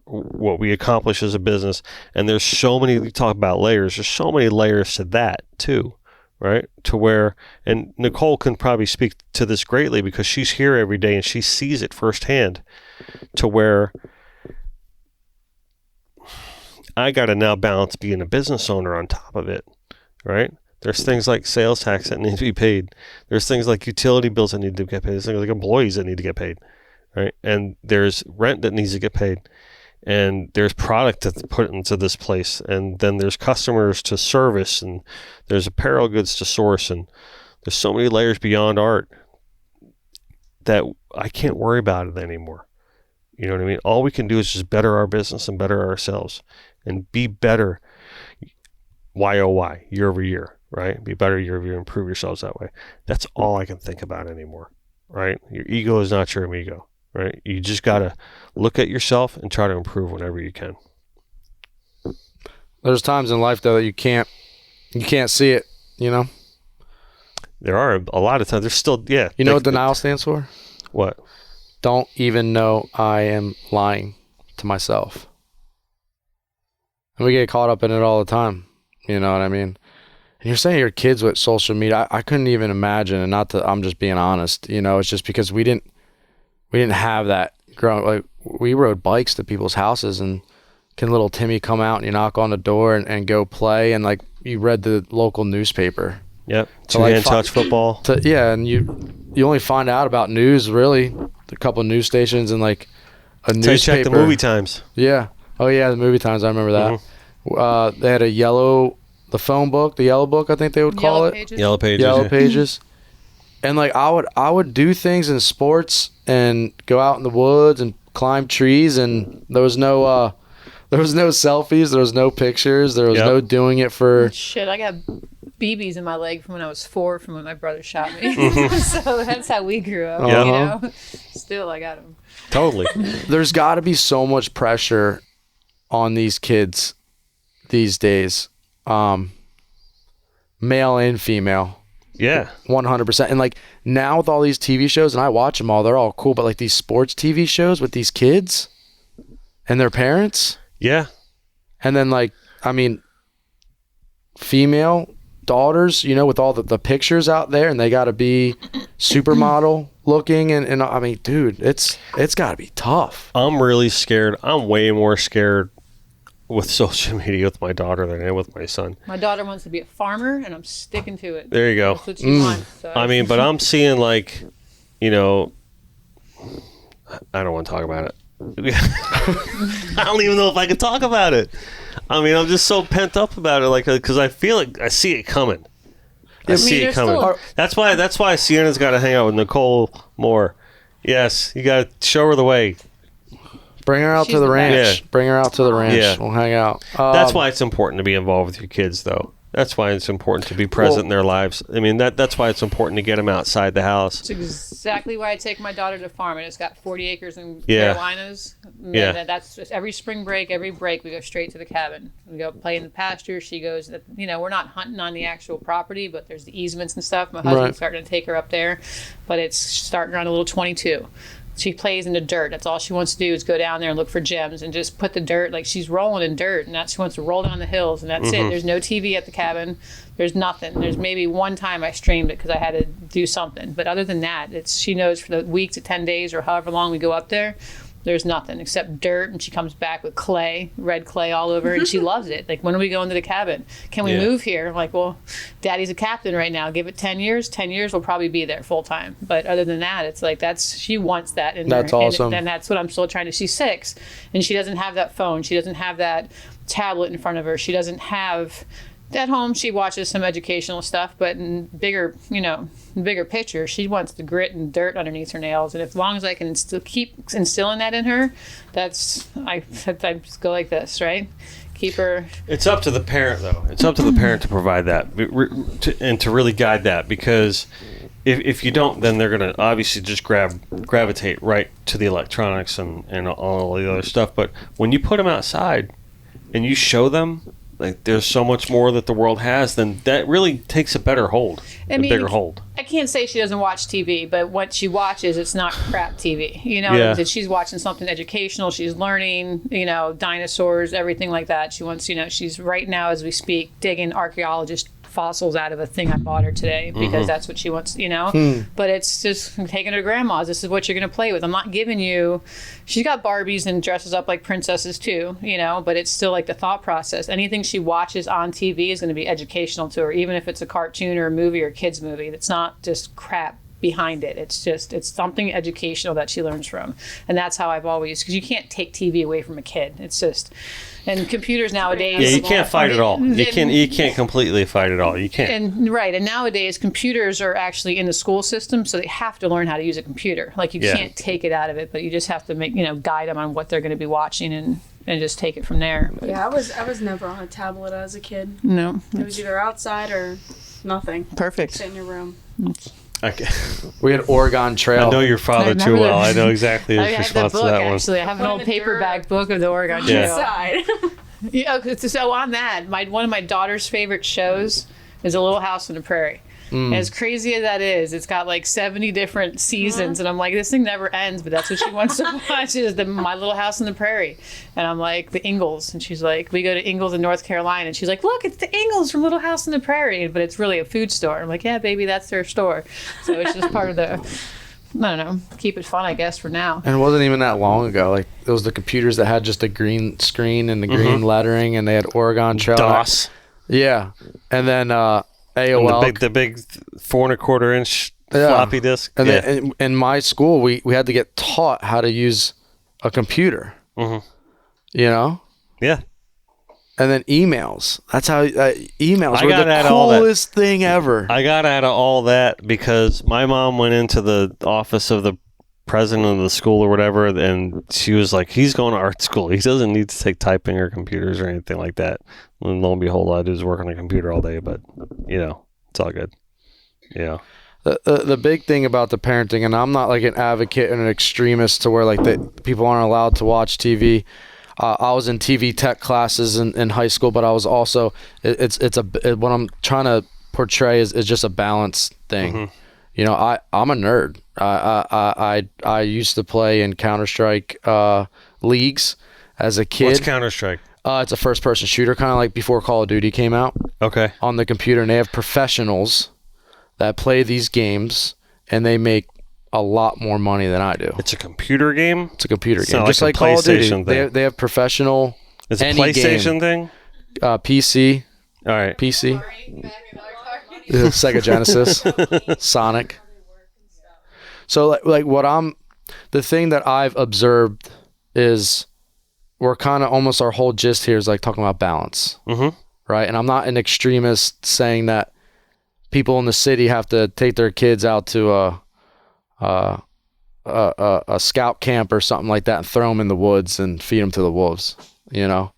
what we accomplish as a business. And there's so many, we talk about layers, there's so many layers to that too, right? To where, and Nicole can probably speak to this greatly because she's here every day and she sees it firsthand, to where I got to now balance being a business owner on top of it, right? There's things like sales tax that need to be paid. There's things like utility bills that need to get paid. There's things like employees that need to get paid, right? And there's rent that needs to get paid. And there's product that's put into this place. And then there's customers to service. And there's apparel goods to source. And there's so many layers beyond art that I can't worry about it anymore. You know what I mean? All we can do is just better our business and better ourselves and be better YOY, year over year, right? Be better year over year, improve yourselves that way. That's all I can think about anymore, right? Your ego is not your amigo, right? You just got to look at yourself and try to improve whenever you can. There's times in life, though, that you can't see it, you know? There are a lot of times. There's still, yeah. You know what denial stands for? What? Don't even know I am lying to myself. And we get caught up in it all the time. You know what I mean? And you're saying your kids with social media. I couldn't even imagine, and not that I'm just being honest. You know, it's just because we didn't have that growing. Like, we rode bikes to people's houses, and can little Timmy come out and you knock on the door and go play, and like you read the local newspaper. Yep. Two-hand touch football. And you only find out about news, really, a couple of news stations and like a newspaper. So you check the movie times. Yeah. Oh yeah, the movie times. I remember that. Mm-hmm. They had the phone book, the yellow book, I think they would call it. Yellow pages. Yellow pages. And like I would do things in sports and go out in the woods and climb trees, and there was no selfies, there was no pictures, there was no doing it for shit. I got BBs in my leg from when I was 4 from when my brother shot me. So that's how we grew up, you know. Still I got them. Totally. There's got to be so much pressure on these kids these days, male and female. Yeah. 100%. And like now with all these TV shows, and I watch them all, they're all cool, but like these sports TV shows with these kids and their parents. Yeah. And then like, I mean, female daughters, you know, with all the pictures out there, and they got to be supermodel looking. And I mean, dude, it's got to be tough. I'm really scared. I'm way more scared with social media with my daughter than I am with my son. My daughter wants to be a farmer, and I'm sticking to it. There you go. That's what she wants. So. I mean, but I'm seeing like, you know, I don't want to talk about it. I don't even know if I can talk about it. I mean, I'm just so pent up about it, like, because I feel like I see it coming. I see it coming. That's why Sienna's got to hang out with Nicole more. Yes, you got to show her the way. Bring her out to the ranch. Yeah. Bring her out to the ranch. Yeah. We'll hang out. That's why it's important to be involved with your kids, though. That's why it's important to be present in their lives. I mean, that's why it's important to get them outside the house. It's exactly why I take my daughter to farm. And it's got 40 acres in Yeah. Carolinas. Yeah. And that's just every spring break, every break, we go straight to the cabin. We go play in the pasture. She goes, you know, we're not hunting on the actual property, but there's the easements and stuff. My husband's starting to take her up there, but it's starting around a little 22. She plays in the dirt. That's all she wants to do is go down there and look for gems and just put the dirt, like she's rolling in dirt, and she wants to roll down the hills, and that's it. There's no TV at the cabin. There's nothing. There's maybe one time I streamed it because I had to do something. But other than that, she knows for the week to 10 days or however long we go up there, there's nothing except dirt, and she comes back with clay, red clay all over, and she loves it. Like, when are we going to the cabin? Can we move here? I'm like, well, Daddy's a captain right now. Give it 10 years. 10 years, we'll probably be there full time. But other than that, it's like she wants that in That's her. awesome. And that's what I'm still trying to. She's 6, and she doesn't have that phone. She doesn't have that tablet in front of her. She doesn't have. At home, she watches some educational stuff, but in bigger picture, she wants the grit and dirt underneath her nails. And as long as I can keep instilling that in her, I just go like this, right? Keep her. It's up to the parent, though. It's up to the parent to provide that and to really guide that, because if you don't, then they're going to obviously just gravitate right to the electronics and all the other stuff. But when you put them outside and you show them, like, there's so much more that the world has, then that really takes a better hold, bigger hold. I can't say she doesn't watch TV, but what she watches, it's not crap TV. You know, she's watching something educational. She's learning, you know, dinosaurs, everything like that. She wants, you know, she's right now as we speak digging archaeologist fossils out of a thing I bought her today because that's what she wants, you know. But it's just taking her to grandma's. This is what you're going to play with. I'm not giving you. She's got Barbies and dresses up like princesses too, you know. But it's still like the thought process. Anything she watches on TV is going to be educational to her, even if it's a cartoon or a movie or a kids movie. It's not just crap behind it. It's something educational that she learns from, and that's how I've always. Because you can't take TV away from a kid. It's just. And computers nowadays. Yeah, you can't fight it all. You can't completely fight it all. You can't. And nowadays computers are actually in the school system, so they have to learn how to use a computer. Like, you can't take it out of it, but you just have to guide them on what they're going to be watching and just take it from there. But, yeah, I was never on a tablet as a kid. No, it was either outside or nothing. Perfect. Sit in your room. Okay. We had Oregon Trail. I know your father too well. I know exactly his response to that one. Actually, I have an old paperback book of the Oregon Trail. Inside. Yeah, so on that, one of my daughter's favorite shows is A Little House on the Prairie. As crazy as that is, it's got like 70 different seasons, and I'm like, this thing never ends, but that's what she wants to watch is My Little House on the Prairie. And I'm like, the Ingalls, and she's like, we go to Ingalls in North Carolina, and she's like, look, it's the Ingalls from Little House on the Prairie, but it's really a food store. I'm like, yeah, baby, that's their store. So it's just part of the, I don't know, keep it fun, I guess, for now. And it wasn't even that long ago. Like, it was the computers that had just a green screen and the green lettering, and they had Oregon Trail. DOS. Yeah. And then AOL. And the big 4 1/4 inch floppy disk. And then in my school, we had to get taught how to use a computer. You know? Yeah. And then emails. That's how emails I were got the out of all that. coolest thing ever. I got out of all that because my mom went into the office of the president of the school or whatever, and she was like, he's going to art school. He doesn't need to take typing or computers or anything like that. And lo and behold, all I do is work on a computer all day, but, you know, it's all good. Yeah. The big thing about the parenting, and I'm not like an advocate and an extremist to where like people aren't allowed to watch TV. I was in TV tech classes in high school, but I was also what I'm trying to portray is just a balance thing. You know, I'm a nerd. I used to play in Counter-Strike leagues as a kid. What's Counter-Strike? It's a first-person shooter, kind of like before Call of Duty came out. Okay. On the computer, and they have professionals that play these games, and they make a lot more money than I do. It's a computer game? It's a computer game. Not Just like a Call of Duty. PlayStation thing. They have professional It's a Any PlayStation thing? PC. All right. PC. Sega Genesis. Sonic. So like the thing that I've observed is we're kind of almost our whole gist here is like talking about balance. Mm-hmm. Right. And I'm not an extremist saying that people in the city have to take their kids out to a scout camp or something like that and throw them in the woods and feed them to the wolves. You know,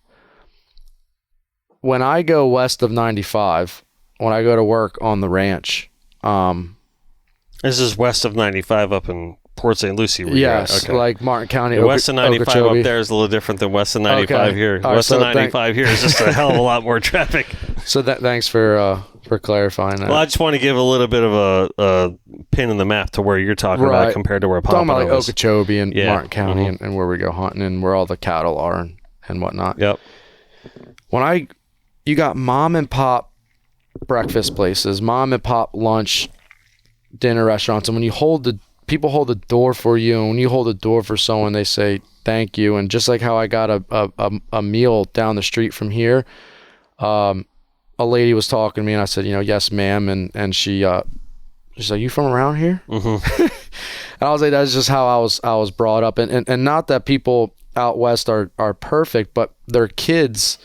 when I go west of 95, when I go to work on the ranch, this is west of 95 up in Port St. Lucie. Yes, okay. Like Martin County. West of 95 Okeechobee. up there is a little different than west of 95 here. Right, west of 95 here is just a hell of a lot more traffic. So thanks for clarifying that. Well, I just want to give a little bit of a pin in the map to where you're talking about compared to where Pompano is. Talking about like Okeechobee and Martin County mm-hmm. and where we go hunting and where all the cattle are and whatnot. Yep. You got mom and pop breakfast places, mom and pop lunch, dinner restaurants, and when people hold the door for you, and when you hold the door for someone, they say thank you. And just like how I got a meal down the street from here, a lady was talking to me, and I said, yes, ma'am, and she's like, you from around here? Mm-hmm. And I was like, that's just how I was brought up, and not that people out west are perfect, but their kids.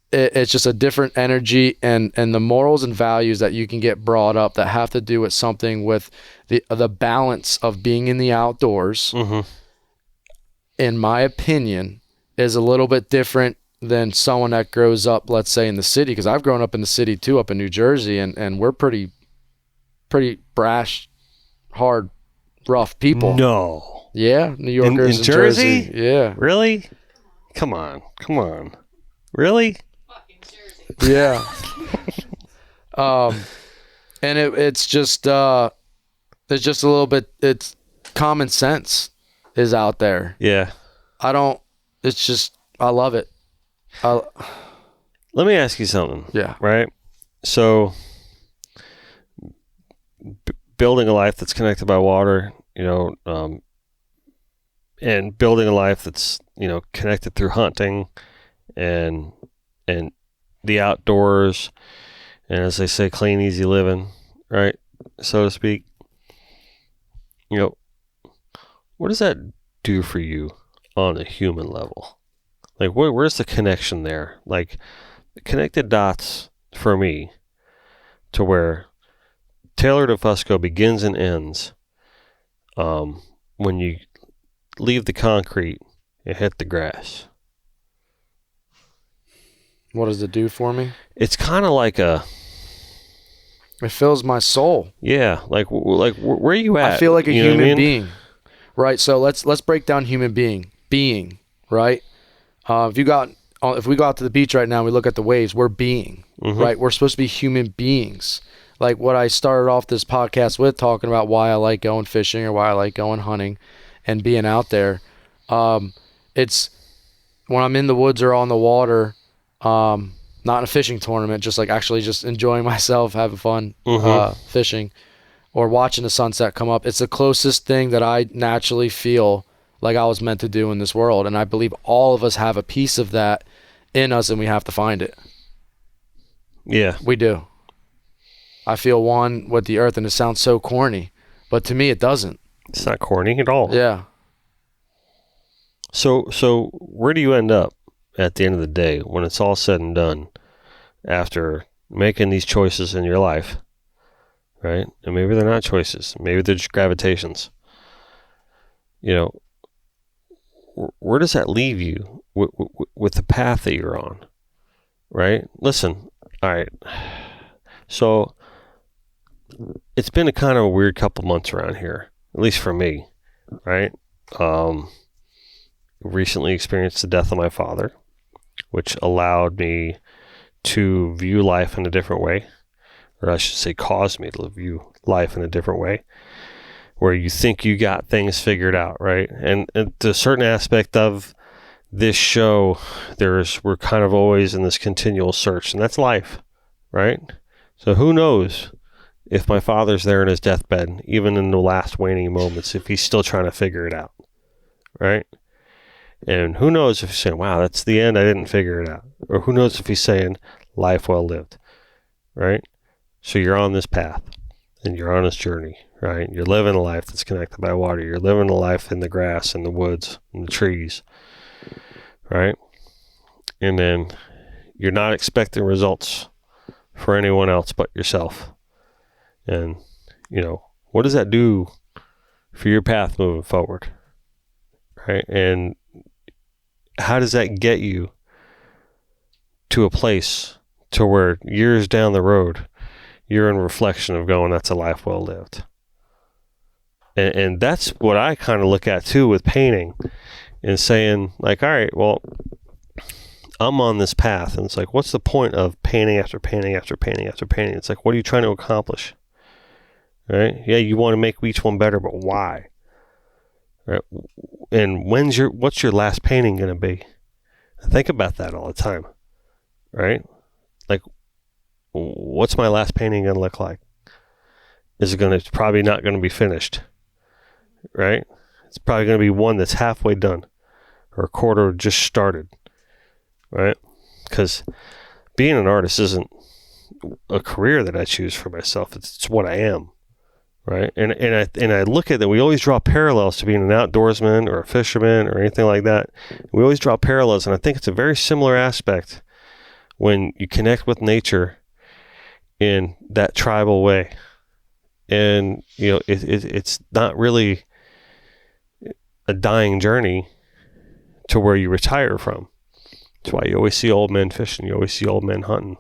It's just a different energy and the morals and values that you can get brought up that have to do with something with the balance of being in the outdoors, mm-hmm. in my opinion, is a little bit different than someone that grows up, let's say, in the city. Because I've grown up in the city too, up in New Jersey, and we're pretty brash, hard, rough people. No. Yeah, New Yorkers in Jersey? Yeah. Really? Come on. Really? Yeah. And it's just a little bit, it's common sense is out there. Yeah. I love it. Let me ask you something. Yeah. Right? So building a life that's connected by water, and building a life that's, connected through hunting and the outdoors, and as they say, clean, easy living, right, so to speak. What does that do for you on a human level? Like, where's the connection there? Like, connected dots for me to where Taylor DeFusco begins and ends when you leave the concrete and hit the grass. What does it do for me? It's kind of like it fills my soul. Yeah, like where are you at? I feel like a human being, right? So let's break down human being, right? If we go out to the beach right now and we look at the waves, we're being, mm-hmm. right? We're supposed to be human beings. Like what I started off this podcast with, talking about why I like going fishing or why I like going hunting and being out there. It's when I'm in the woods or on the water. Not in a fishing tournament, just like actually just enjoying myself, having fun, mm-hmm. Fishing or watching the sunset come up. It's the closest thing that I naturally feel like I was meant to do in this world. And I believe all of us have a piece of that in us and we have to find it. Yeah. We do. I feel one with the earth, and it sounds so corny, but to me it doesn't. It's not corny at all. Yeah. So where do you end up at the end of the day when it's all said and done after making these choices in your life, right? And maybe they're not choices. Maybe they're just gravitations. Where does that leave you with the path that you're on, right? Listen, all right. So it's been a kind of a weird couple months around here, at least for me, right? Recently experienced the death of my father, which allowed me to view life in a different way, or I should say caused me to view life in a different way, where you think you got things figured out, right? And to a certain aspect of this show, we're kind of always in this continual search, and that's life, right? So who knows if my father's there in his deathbed, even in the last waning moments, if he's still trying to figure it out, right? And who knows if he's saying, wow, that's the end, I didn't figure it out. Or who knows if he's saying, life well lived, right? So you're on this path, and you're on this journey, right? You're living a life that's connected by water. You're living a life in the grass, in the woods, in the trees, right? And then you're not expecting results for anyone else but yourself. And, you know, what does that do for your path moving forward, right? And how does that get you to a place to where years down the road, you're in reflection of going, that's a life well lived. And that's what I kind of look at too with painting, and saying like, all right, well, I'm on this path, and it's like, what's the point of painting after painting after painting after painting? It's like, what are you trying to accomplish? Right? Yeah, you want to make each one better, but why? Right? And what's your last painting going to be? I think about that all the time. Right? Like, what's my last painting going to look like? It's probably not going to be finished. Right? It's probably going to be one that's halfway done, or a quarter just started. Right? Because being an artist isn't a career that I choose for myself. It's what I am. Right? And I look at that. We always draw parallels to being an outdoorsman or a fisherman or anything like that. We always draw parallels, and I think it's a very similar aspect when you connect with nature in that tribal way. And, you know, it's not really a dying journey to where you retire from. That's why you always see old men fishing. You always see old men hunting.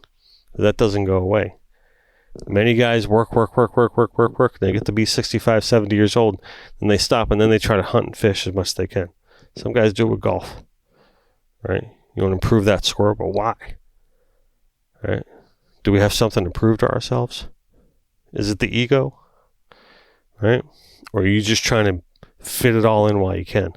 That doesn't go away. Many guys work. They get to be 65, 70 years old, and they stop, and then they try to hunt and fish as much as they can. Some guys do it with golf, right? You want to improve that score, but why? Right? Do we have something to prove to ourselves? Is it the ego? Right? Or are you just trying to fit it all in while you can?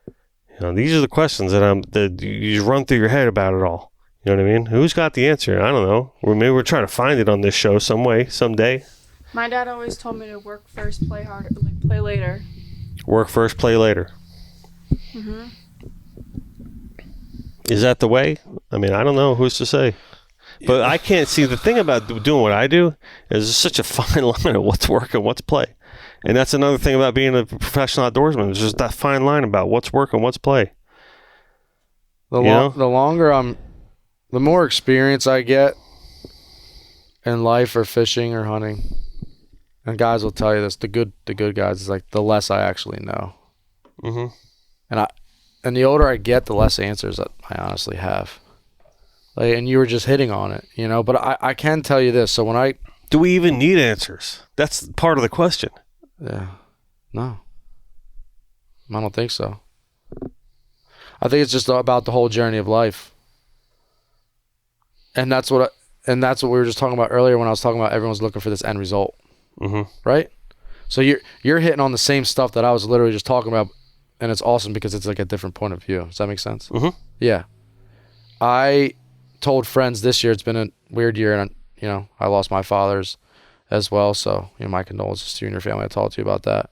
You know, these are the questions that you just run through your head about it all. You know what I mean? Who's got the answer? I don't know. Or maybe we're trying to find it on this show some way, someday. My dad always told me to work first, play harder, like play later. Work first, play later. Mm-hmm. Is that the way? I mean, I don't know. Who's to say? But I can't see. The thing about doing what I do is there's such a fine line of what's work and what's play. And that's another thing about being a professional outdoorsman. There's just that fine line about what's work and what's play. The more experience I get in life or fishing or hunting, and guys will tell you this, the good guys, is like the less I actually know. Mm-hmm. And the older I get, the less answers that I honestly have. Like, and you were just hitting on it, you know. But I can tell you this. So when do we even need answers? That's part of the question. Yeah, no, I don't think so. I think it's just about the whole journey of life. And that's what we were just talking about earlier when I was talking about everyone's looking for this end result, right? So you're hitting on the same stuff that I was literally just talking about, and it's awesome because it's like a different point of view. Does that make sense? Mm-hmm. Yeah. I told friends this year, it's been a weird year, and you know, I lost my father's as well. So, you know, my condolences to you and your family. I talked to you about that.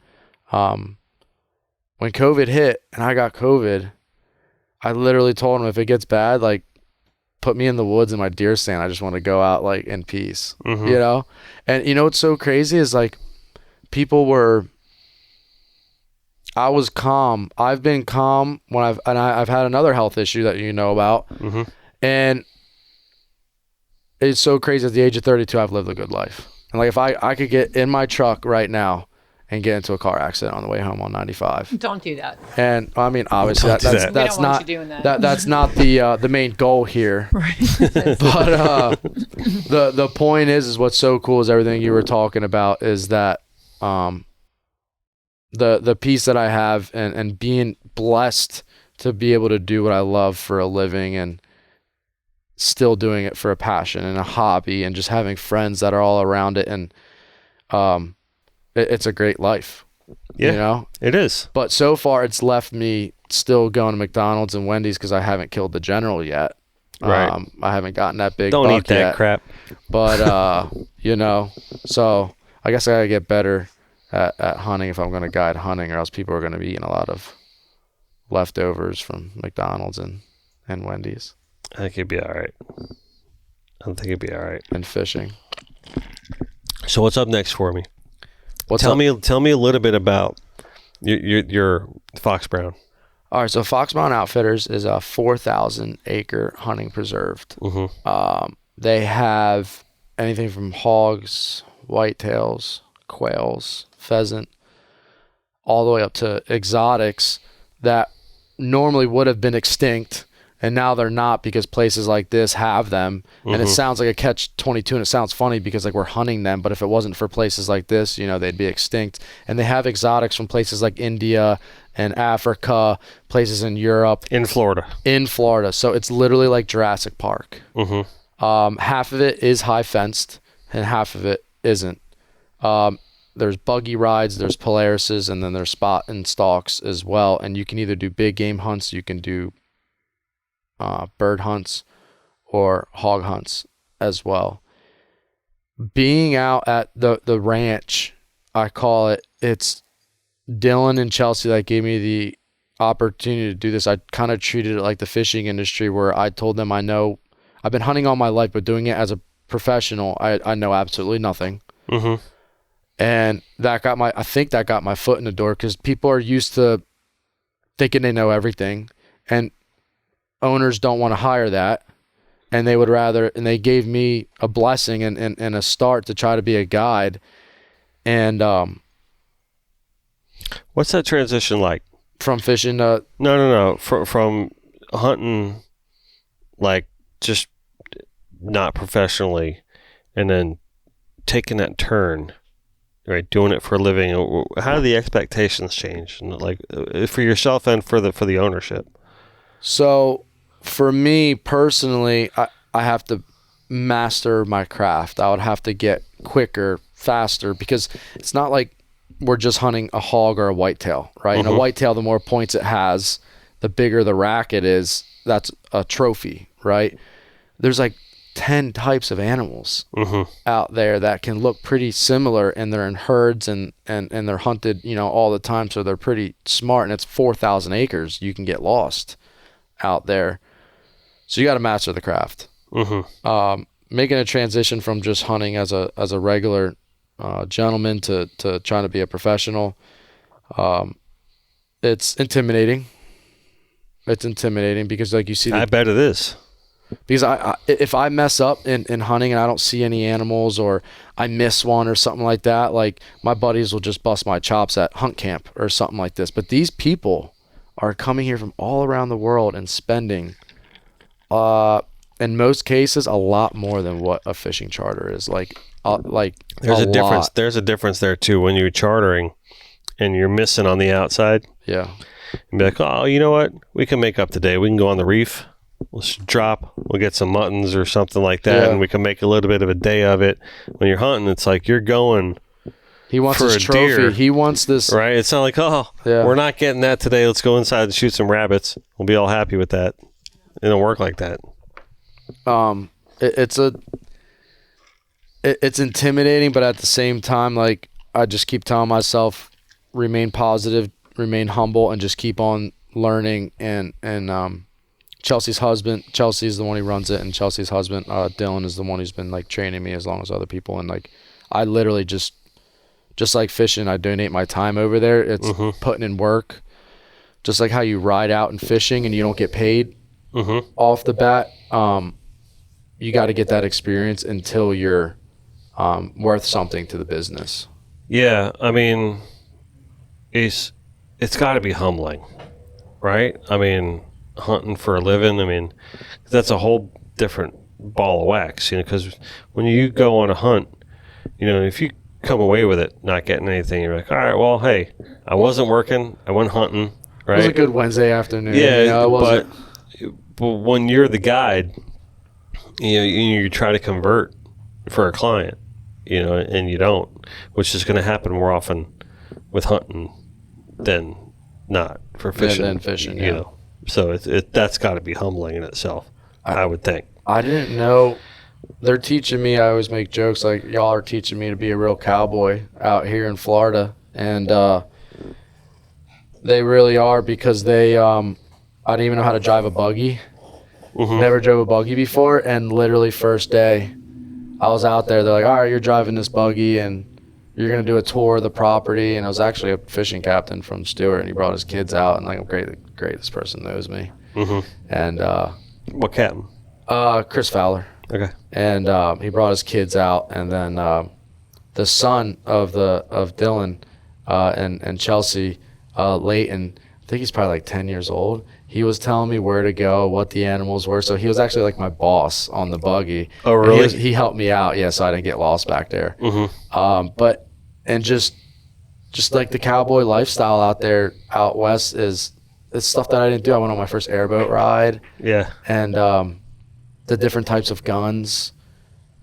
When COVID hit and I got COVID, I literally told him, if it gets bad, like, put me in the woods in my deer stand. I just want to go out like in peace, you know? And you know, what's so crazy is like I was calm. I've been calm when I've had another health issue that you know about. Mm-hmm. And it's so crazy at the age of 32, I've lived a good life. And like, if I could get in my truck right now and get into a car accident on the way home on 95. Don't do that. And I mean, obviously that's not that's not the main goal here. Right. But the point is what's so cool is everything you were talking about is that the peace that I have and being blessed to be able to do what I love for a living and still doing it for a passion and a hobby and just having friends that are all around it, and it's a great life. Yeah, you know, it is. But so far it's left me still going to McDonald's and Wendy's because I haven't killed the general yet. Right. I haven't gotten that big Don't buck eat that yet. crap. But you know, so I guess I gotta get better at hunting if I'm gonna guide hunting, or else people are gonna be eating a lot of leftovers from McDonald's and Wendy's. I think you'd be all right. I think you'd be all right. And fishing. So what's up next for me? Tell me a little bit about your Fox Brown. All right, so Fox Brown Outfitters is a 4,000 acre hunting preserve. They have anything from hogs, whitetails, quails, pheasant, all the way up to exotics that normally would have been extinct, and now they're not because places like this have them. And it sounds like a catch-22, and it sounds funny because like we're hunting them, but if it wasn't for places like this, you know, they'd be extinct. And they have exotics from places like India and Africa, places in Europe. In Florida. So it's literally like Jurassic Park. Half of it is high fenced, and half of it isn't. There's buggy rides, there's Polarises, and then there's spot and stalks as well. And you can either do big game hunts, you can do bird hunts, or hog hunts as well. Being out at the ranch, I call it, it's Dylan and Chelsea that gave me the opportunity to do this. I kind of treated it like the fishing industry, where I told them, I've been hunting all my life, but doing it as a professional, I know absolutely nothing. And I think that got my foot in the door, because people are used to thinking they know everything, and owners don't want to hire that, and they would rather, and they gave me a blessing and a start to try to be a guide. And what's that transition like from fishing to no from hunting, like just not professionally, and then taking that turn, right, doing it for a living? How do the expectations change, like for yourself and for the ownership? So for me personally, I have to master my craft. I would have to get quicker, faster, because it's not like we're just hunting a hog or a whitetail, right? And a whitetail, the more points it has, the bigger the rack it is. That's a trophy, right? There's like 10 types of animals out there that can look pretty similar, and they're in herds and they're hunted, you know, all the time. So they're pretty smart, and it's 4,000 acres. You can get lost out there. So you got to master the craft. Making a transition from just hunting as a regular gentleman to trying to be a professional, it's intimidating. It's intimidating because, like, you see, I bet it is. Because if I mess up in hunting and I don't see any animals, or I miss one or something like that, like, my buddies will just bust my chops at hunt camp or something like this. But these people are coming here from all around the world and spending, in most cases, a lot more than what a fishing charter is. Like there's a difference. Lot. There's a difference there too when you're chartering and you're missing on the outside. Yeah. And be like, oh, you know what? We can make up the day. We can go on the reef. Let's drop. We'll get some muttons or something like that, and we can make a little bit of a day of it. When you're hunting, it's like you're going. He wants for his a trophy. deer, He wants this. right? It's not like, we're not getting that today. Let's go inside and shoot some rabbits. We'll be all happy with that. It don't work like that. It's intimidating, but at the same time, like, I just keep telling myself, remain positive, remain humble, and just keep on learning. And Chelsea's the one who runs it, and Chelsea's husband, Dylan, is the one who's been, like, training me as long as other people. And, like, I literally just like fishing, I donate my time over there. It's putting in work, just like how you ride out and fishing and you don't get paid off the bat. You got to get that experience until you're worth something to the business. Yeah, I mean, it's got to be humbling, right? I mean, hunting for a living, I mean, that's a whole different ball of wax, you know, because when you go on a hunt, you know, if you come away with it not getting anything, you're like, all right, well, hey, I wasn't working, I went hunting, right? It was a good Wednesday afternoon. Yeah, you know, but when you're the guide, you know, you try to convert for a client, you know, and you don't, which is going to happen more often with hunting than not for fishing. Than fishing, you know. So that's got to be humbling in itself, I would think. I didn't know. They're teaching me. I always make jokes like, y'all are teaching me to be a real cowboy out here in Florida, and They really are, because they I didn't even know how to drive a buggy. Never drove a buggy before, and literally first day I was out there, they're like, all right, you're driving this buggy and you're going to do a tour of the property. And I was actually a fishing captain from Stewart, and he brought his kids out, and like, great, this person knows me. And what captain? Chris Fowler. Okay. And he brought his kids out, and then the son of Dylan and Chelsea, Leighton, I think he's probably like 10 years old. He was telling me where to go, what the animals were. So he was actually like my boss on the buggy. Oh, really? He helped me out, so I didn't get lost back there. But just like the cowboy lifestyle out there, out west, it's stuff that I didn't do. I went on my first airboat ride. Yeah. And the different types of guns,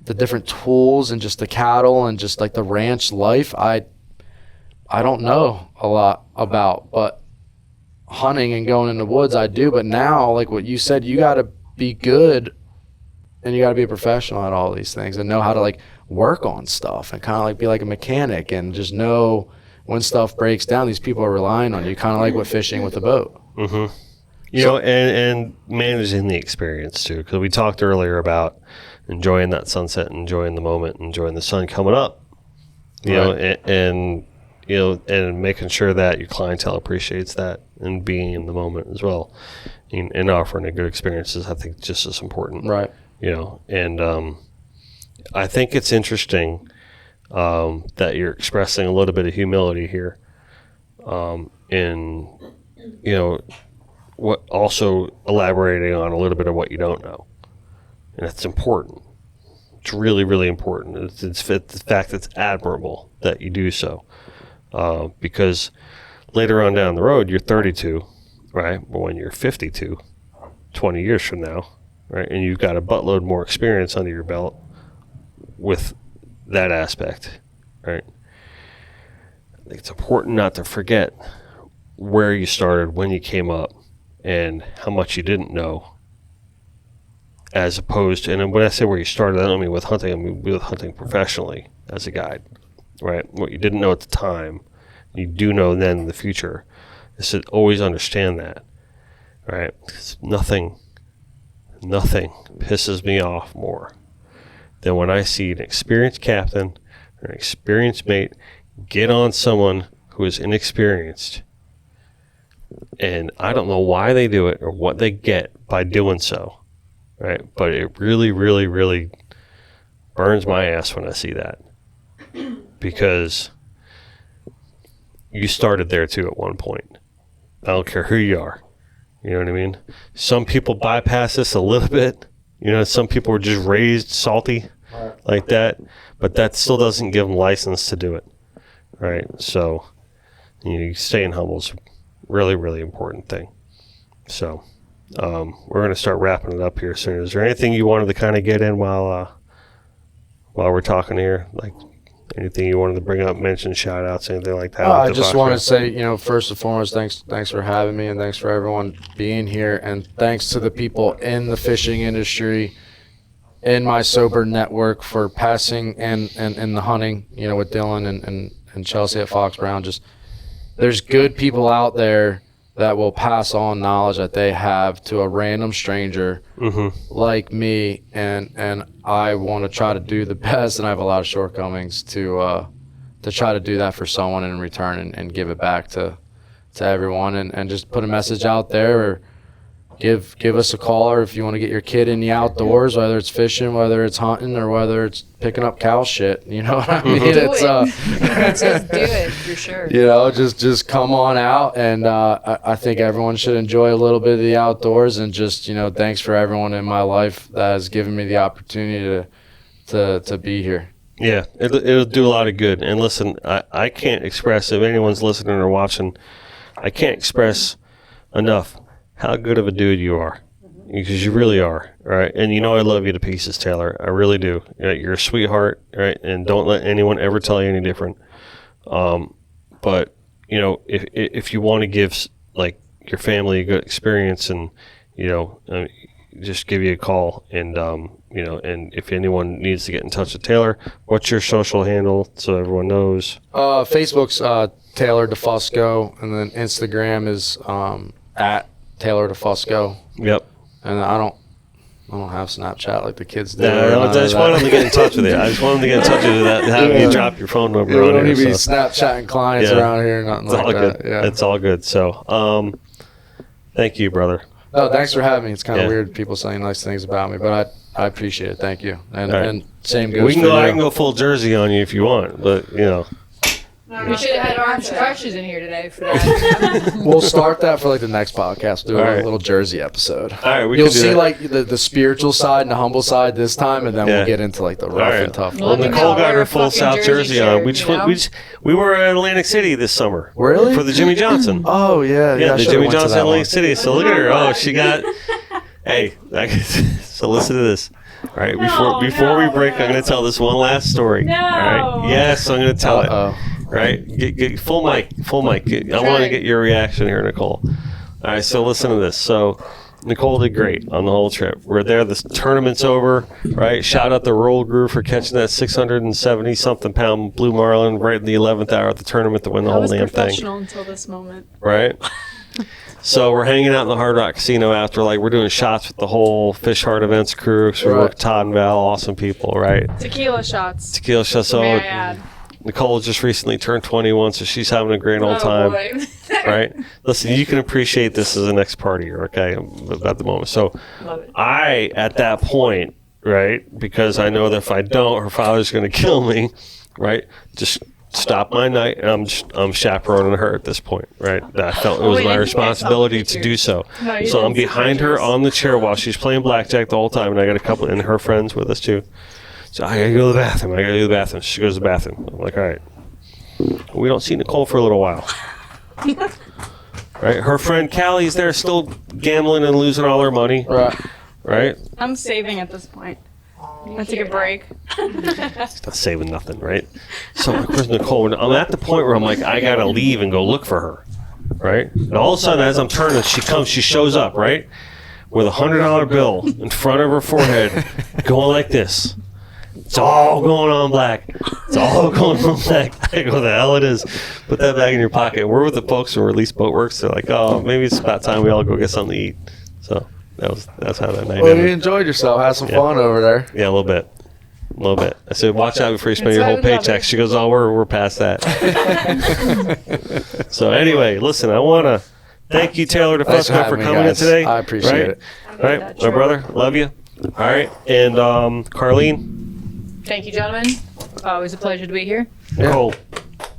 the different tools, and just the cattle, and just like the ranch life, I don't know a lot about, but hunting and going in the woods I do. But now, like what you said, you got to be good, and you got to be a professional at all these things, and know how to like work on stuff, and kind of like be like a mechanic, and just know when stuff breaks down, these people are relying on you, kind of like with fishing with a boat. You know, and managing the experience too, because we talked earlier about enjoying that sunset, enjoying the moment, enjoying the sun coming up, you know, and you know, and making sure that your clientele appreciates that, and being in the moment as well, and offering a good experience is, I think, just as important. Right. You know, and I think it's interesting that you're expressing a little bit of humility here, in, you know, what also elaborating on a little bit of what you don't know, and it's important. It's really, really important. It's the fact it's admirable that you do so, because later on down the road, you're 32, right? But when you're 52, 20 years from now, right, and you've got a buttload more experience under your belt with that aspect, right? I think it's important not to forget where you started, when you came up, and how much you didn't know, as opposed to, and when I say where you started, I don't mean with hunting, I mean with hunting professionally as a guide, right? What you didn't know at the time, you do know then in the future, is to always understand that, right? 'Cause nothing pisses me off more than when I see an experienced captain or an experienced mate get on someone who is inexperienced, and I don't know why they do it or what they get by doing so, right? But it really, really, really burns my ass when I see that, because you started there too at one point. I don't care who you are. You know what I mean? Some people bypass this a little bit. You know, some people were just raised salty like that, but that still doesn't give them license to do it, right? So, you know, staying humble is really, really important thing. So, we're going to start wrapping it up here soon. Is there anything you wanted to kind of get in while we're talking here? Like anything you wanted to bring up, mention, shout outs, anything like that? I just want to say, you know, first and foremost, thanks for having me, and thanks for everyone being here, and thanks to the people in the fishing industry, in my sober network, for passing and the hunting, you know, with Dylan and Chelsea at Fox Brown. Just, there's good people out there that will pass on knowledge that they have to a random stranger like me, and I want to try to do the best, and I have a lot of shortcomings to try to do that for someone in return, and give it back to everyone, and just put a message out there, or give us a call, or if you want to get your kid in the outdoors, whether it's fishing, whether it's hunting, or whether it's picking up cow shit, you know what I mean? Just do it for sure. You know, just come on out, and I think everyone should enjoy a little bit of the outdoors, and just, you know, thanks for everyone in my life that has given me the opportunity to be here. Yeah, it'll do a lot of good. And listen, I can't express, if anyone's listening or watching, I can't express enough how good of a dude you are, because you really are, right? And you know I love you to pieces, Taylor. I really do. You're a sweetheart, right? And don't let anyone ever tell you any different. But you know, if you want to give like your family a good experience, and you know, just give you a call. And, and if anyone needs to get in touch with Taylor, what's your social handle so everyone knows? Facebook's Taylor DeFusco, and then Instagram is at Taylor DeFusco. Yep. And I don't have Snapchat like the kids do. I just want them to get in touch with you. I just want them to get in touch with you without having you drop your phone number on there. We don't here. need to be Snapchatting clients around here, nothing It's like all that. good. Yeah. It's all good. So, thank you, brother. No, thanks for having me. It's kind of weird people saying nice things about me, but I appreciate it. Thank you. And, Right. and same goes We can for go. you. I can go full jersey on you if you want, but We should have had orange crushes in here today for that. We'll start that for like the next podcast. Do All a right. little Jersey episode. All right, we You'll can do see that. like the spiritual side and the humble side this time, and then Yeah. we'll get into like the rough All right. and tough. Well, Well, Nicole got wear her a full fucking South Jersey Jersey on. shirt, We just you went, know? we were at Atlantic City this summer. Really? For the Jimmy Johnson. Oh yeah, Yeah, I the should've Jimmy went to Johnson that Atlantic one. City. So look at her. Oh, she got. Hey, so listen to this. All right, before we break, I'm going to tell this one last story. No. All right. Yes, I'm going to tell it. Uh-oh. Right? Get full mic. I want to get your reaction here, Nicole. All right, so listen to this. So Nicole did great on the whole trip. We're there. The tournament's over, right? Shout out to Roll Grew for catching that 670-something pound blue marlin right in the 11th hour of the tournament to win the I whole was damn thing. professional until this moment. Right? So we're hanging out in the Hard Rock Casino after, like, we're doing shots with the whole Fish Heart Events crew. So we work with Todd and Val, awesome people, right? Tequila shots. Tequila shots. So May I add? Nicole just recently turned 21, so she's having a great old Oh, time. boy. Right? Listen, you can appreciate this as the next party, okay, at the moment. So Love it. I, at that point, right, because I know that if I don't, her father's going to kill me, right, just stop my night, and I'm chaperoning her at this point, right? I felt it was Wait, my you responsibility can't to stop do so. No, you So I'm didn't see behind her pictures. on the chair while she's playing blackjack the whole time, and I got a couple, and her friends with us too. So I got to go to the bathroom. I got to go to the bathroom. She goes to the bathroom. I'm like, all right. We don't see Nicole for a little while. Right? Her friend Callie's there still gambling and losing all her money. Right. Right? I'm saving at this point. I take a break. Not saving nothing, right? So I'm like, where's Nicole? And I'm at the point where I'm like, I gotta leave and go look for her. Right? And all of a sudden, as I'm turning, she shows up, right? With $100 bill in front of her forehead, going like this. It's all going on black. It's all going on black. I go, the hell it is. Put that bag in your pocket. We're with the folks from Release Boatworks. They're like, oh, maybe it's about time we all go get something to eat. So that's how that night Well, you ended. enjoyed yourself. Had some Yeah. fun over there. Yeah, a little bit. A little bit. I said, watch out before you spend That's your why whole we love paycheck. it. She goes, oh, we're past that. So anyway, listen, I want to thank you, Taylor Thanks DeFusco, for having me, coming in guys. today. I appreciate Right? it. All right, my brother, love you. All right, and Carlene, Thank you, gentlemen. Always a pleasure to be here. Nicole,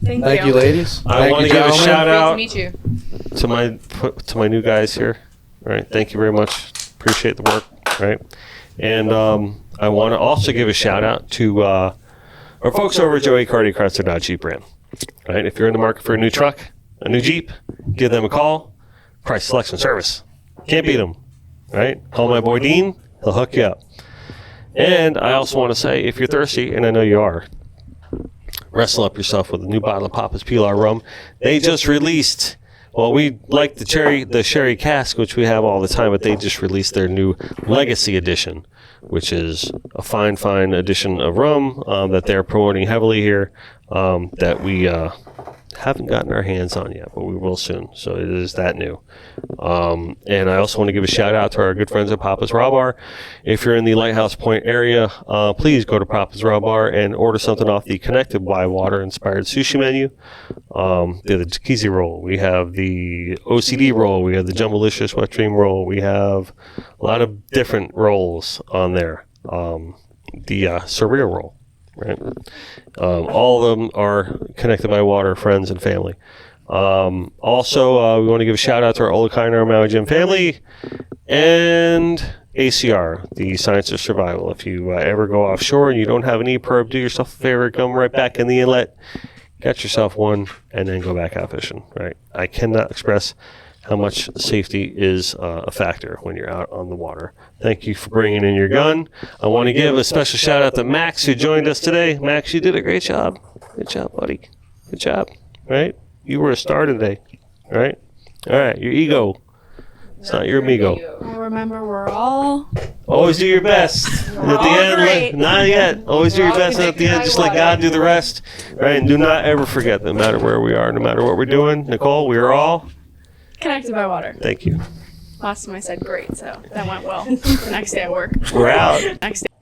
Thank you, ladies. I Thank want you, to give a gentlemen. shout Great to out meet you. to my new guys here. All right, thank you very much. Appreciate the work. All right, and I want to also give a shout out to our folks over at Joey Cardi Chrysler Dodge Jeep Ram. All right, if you're in the market for a new truck, a new Jeep, give them a call. Price, selection, service. Can't beat them. All right, call my boy Dean. He'll hook you up. And I also want to say, if you're thirsty, and I know you are, wrestle up yourself with a new bottle of Papa's Pilar rum. They just released, well, we like the sherry cask, which we have all the time, but they just released their new Legacy Edition, which is a fine edition of rum that they're promoting heavily here that we haven't gotten our hands on yet, but we will soon. So it is that new. And I also want to give a shout out to our good friends at Papa's Raw Bar. If you're in the Lighthouse Point area, please go to Papa's Raw Bar and order something off the Connected by Water inspired sushi menu. They have the Takizi roll. We have the OCD roll. We have the Jumbolicious Wet Dream roll. We have a lot of different rolls on there. The Surreal roll. Right. All of them are connected by water, friends and family. Also, we want to give a shout out to our Olakainer Maui Gym family and ACR, the Science of Survival. If you ever go offshore and you don't have an E-perb, do yourself a favor, come right back in the inlet, get yourself one, and then go back out fishing. Right. I cannot express how much safety is a factor when you're out on the water. Thank you for bringing in your gun. I want to give a special shout out to Max, who joined us today. Max, you did a great job. Good job, buddy. Good job. Right? You were a star today. Right? All right. Your ego It's not your amigo. Well, remember, we're all Always do your best. At the all end, great. not yet. Always do your best. And at the end, just let God do the rest. Right? And do not ever forget that no matter where we are, no matter what we're doing, Nicole, we are all connected by water. Thank you. Last time I said great, so that went well. The next day I work. We're out. Next day.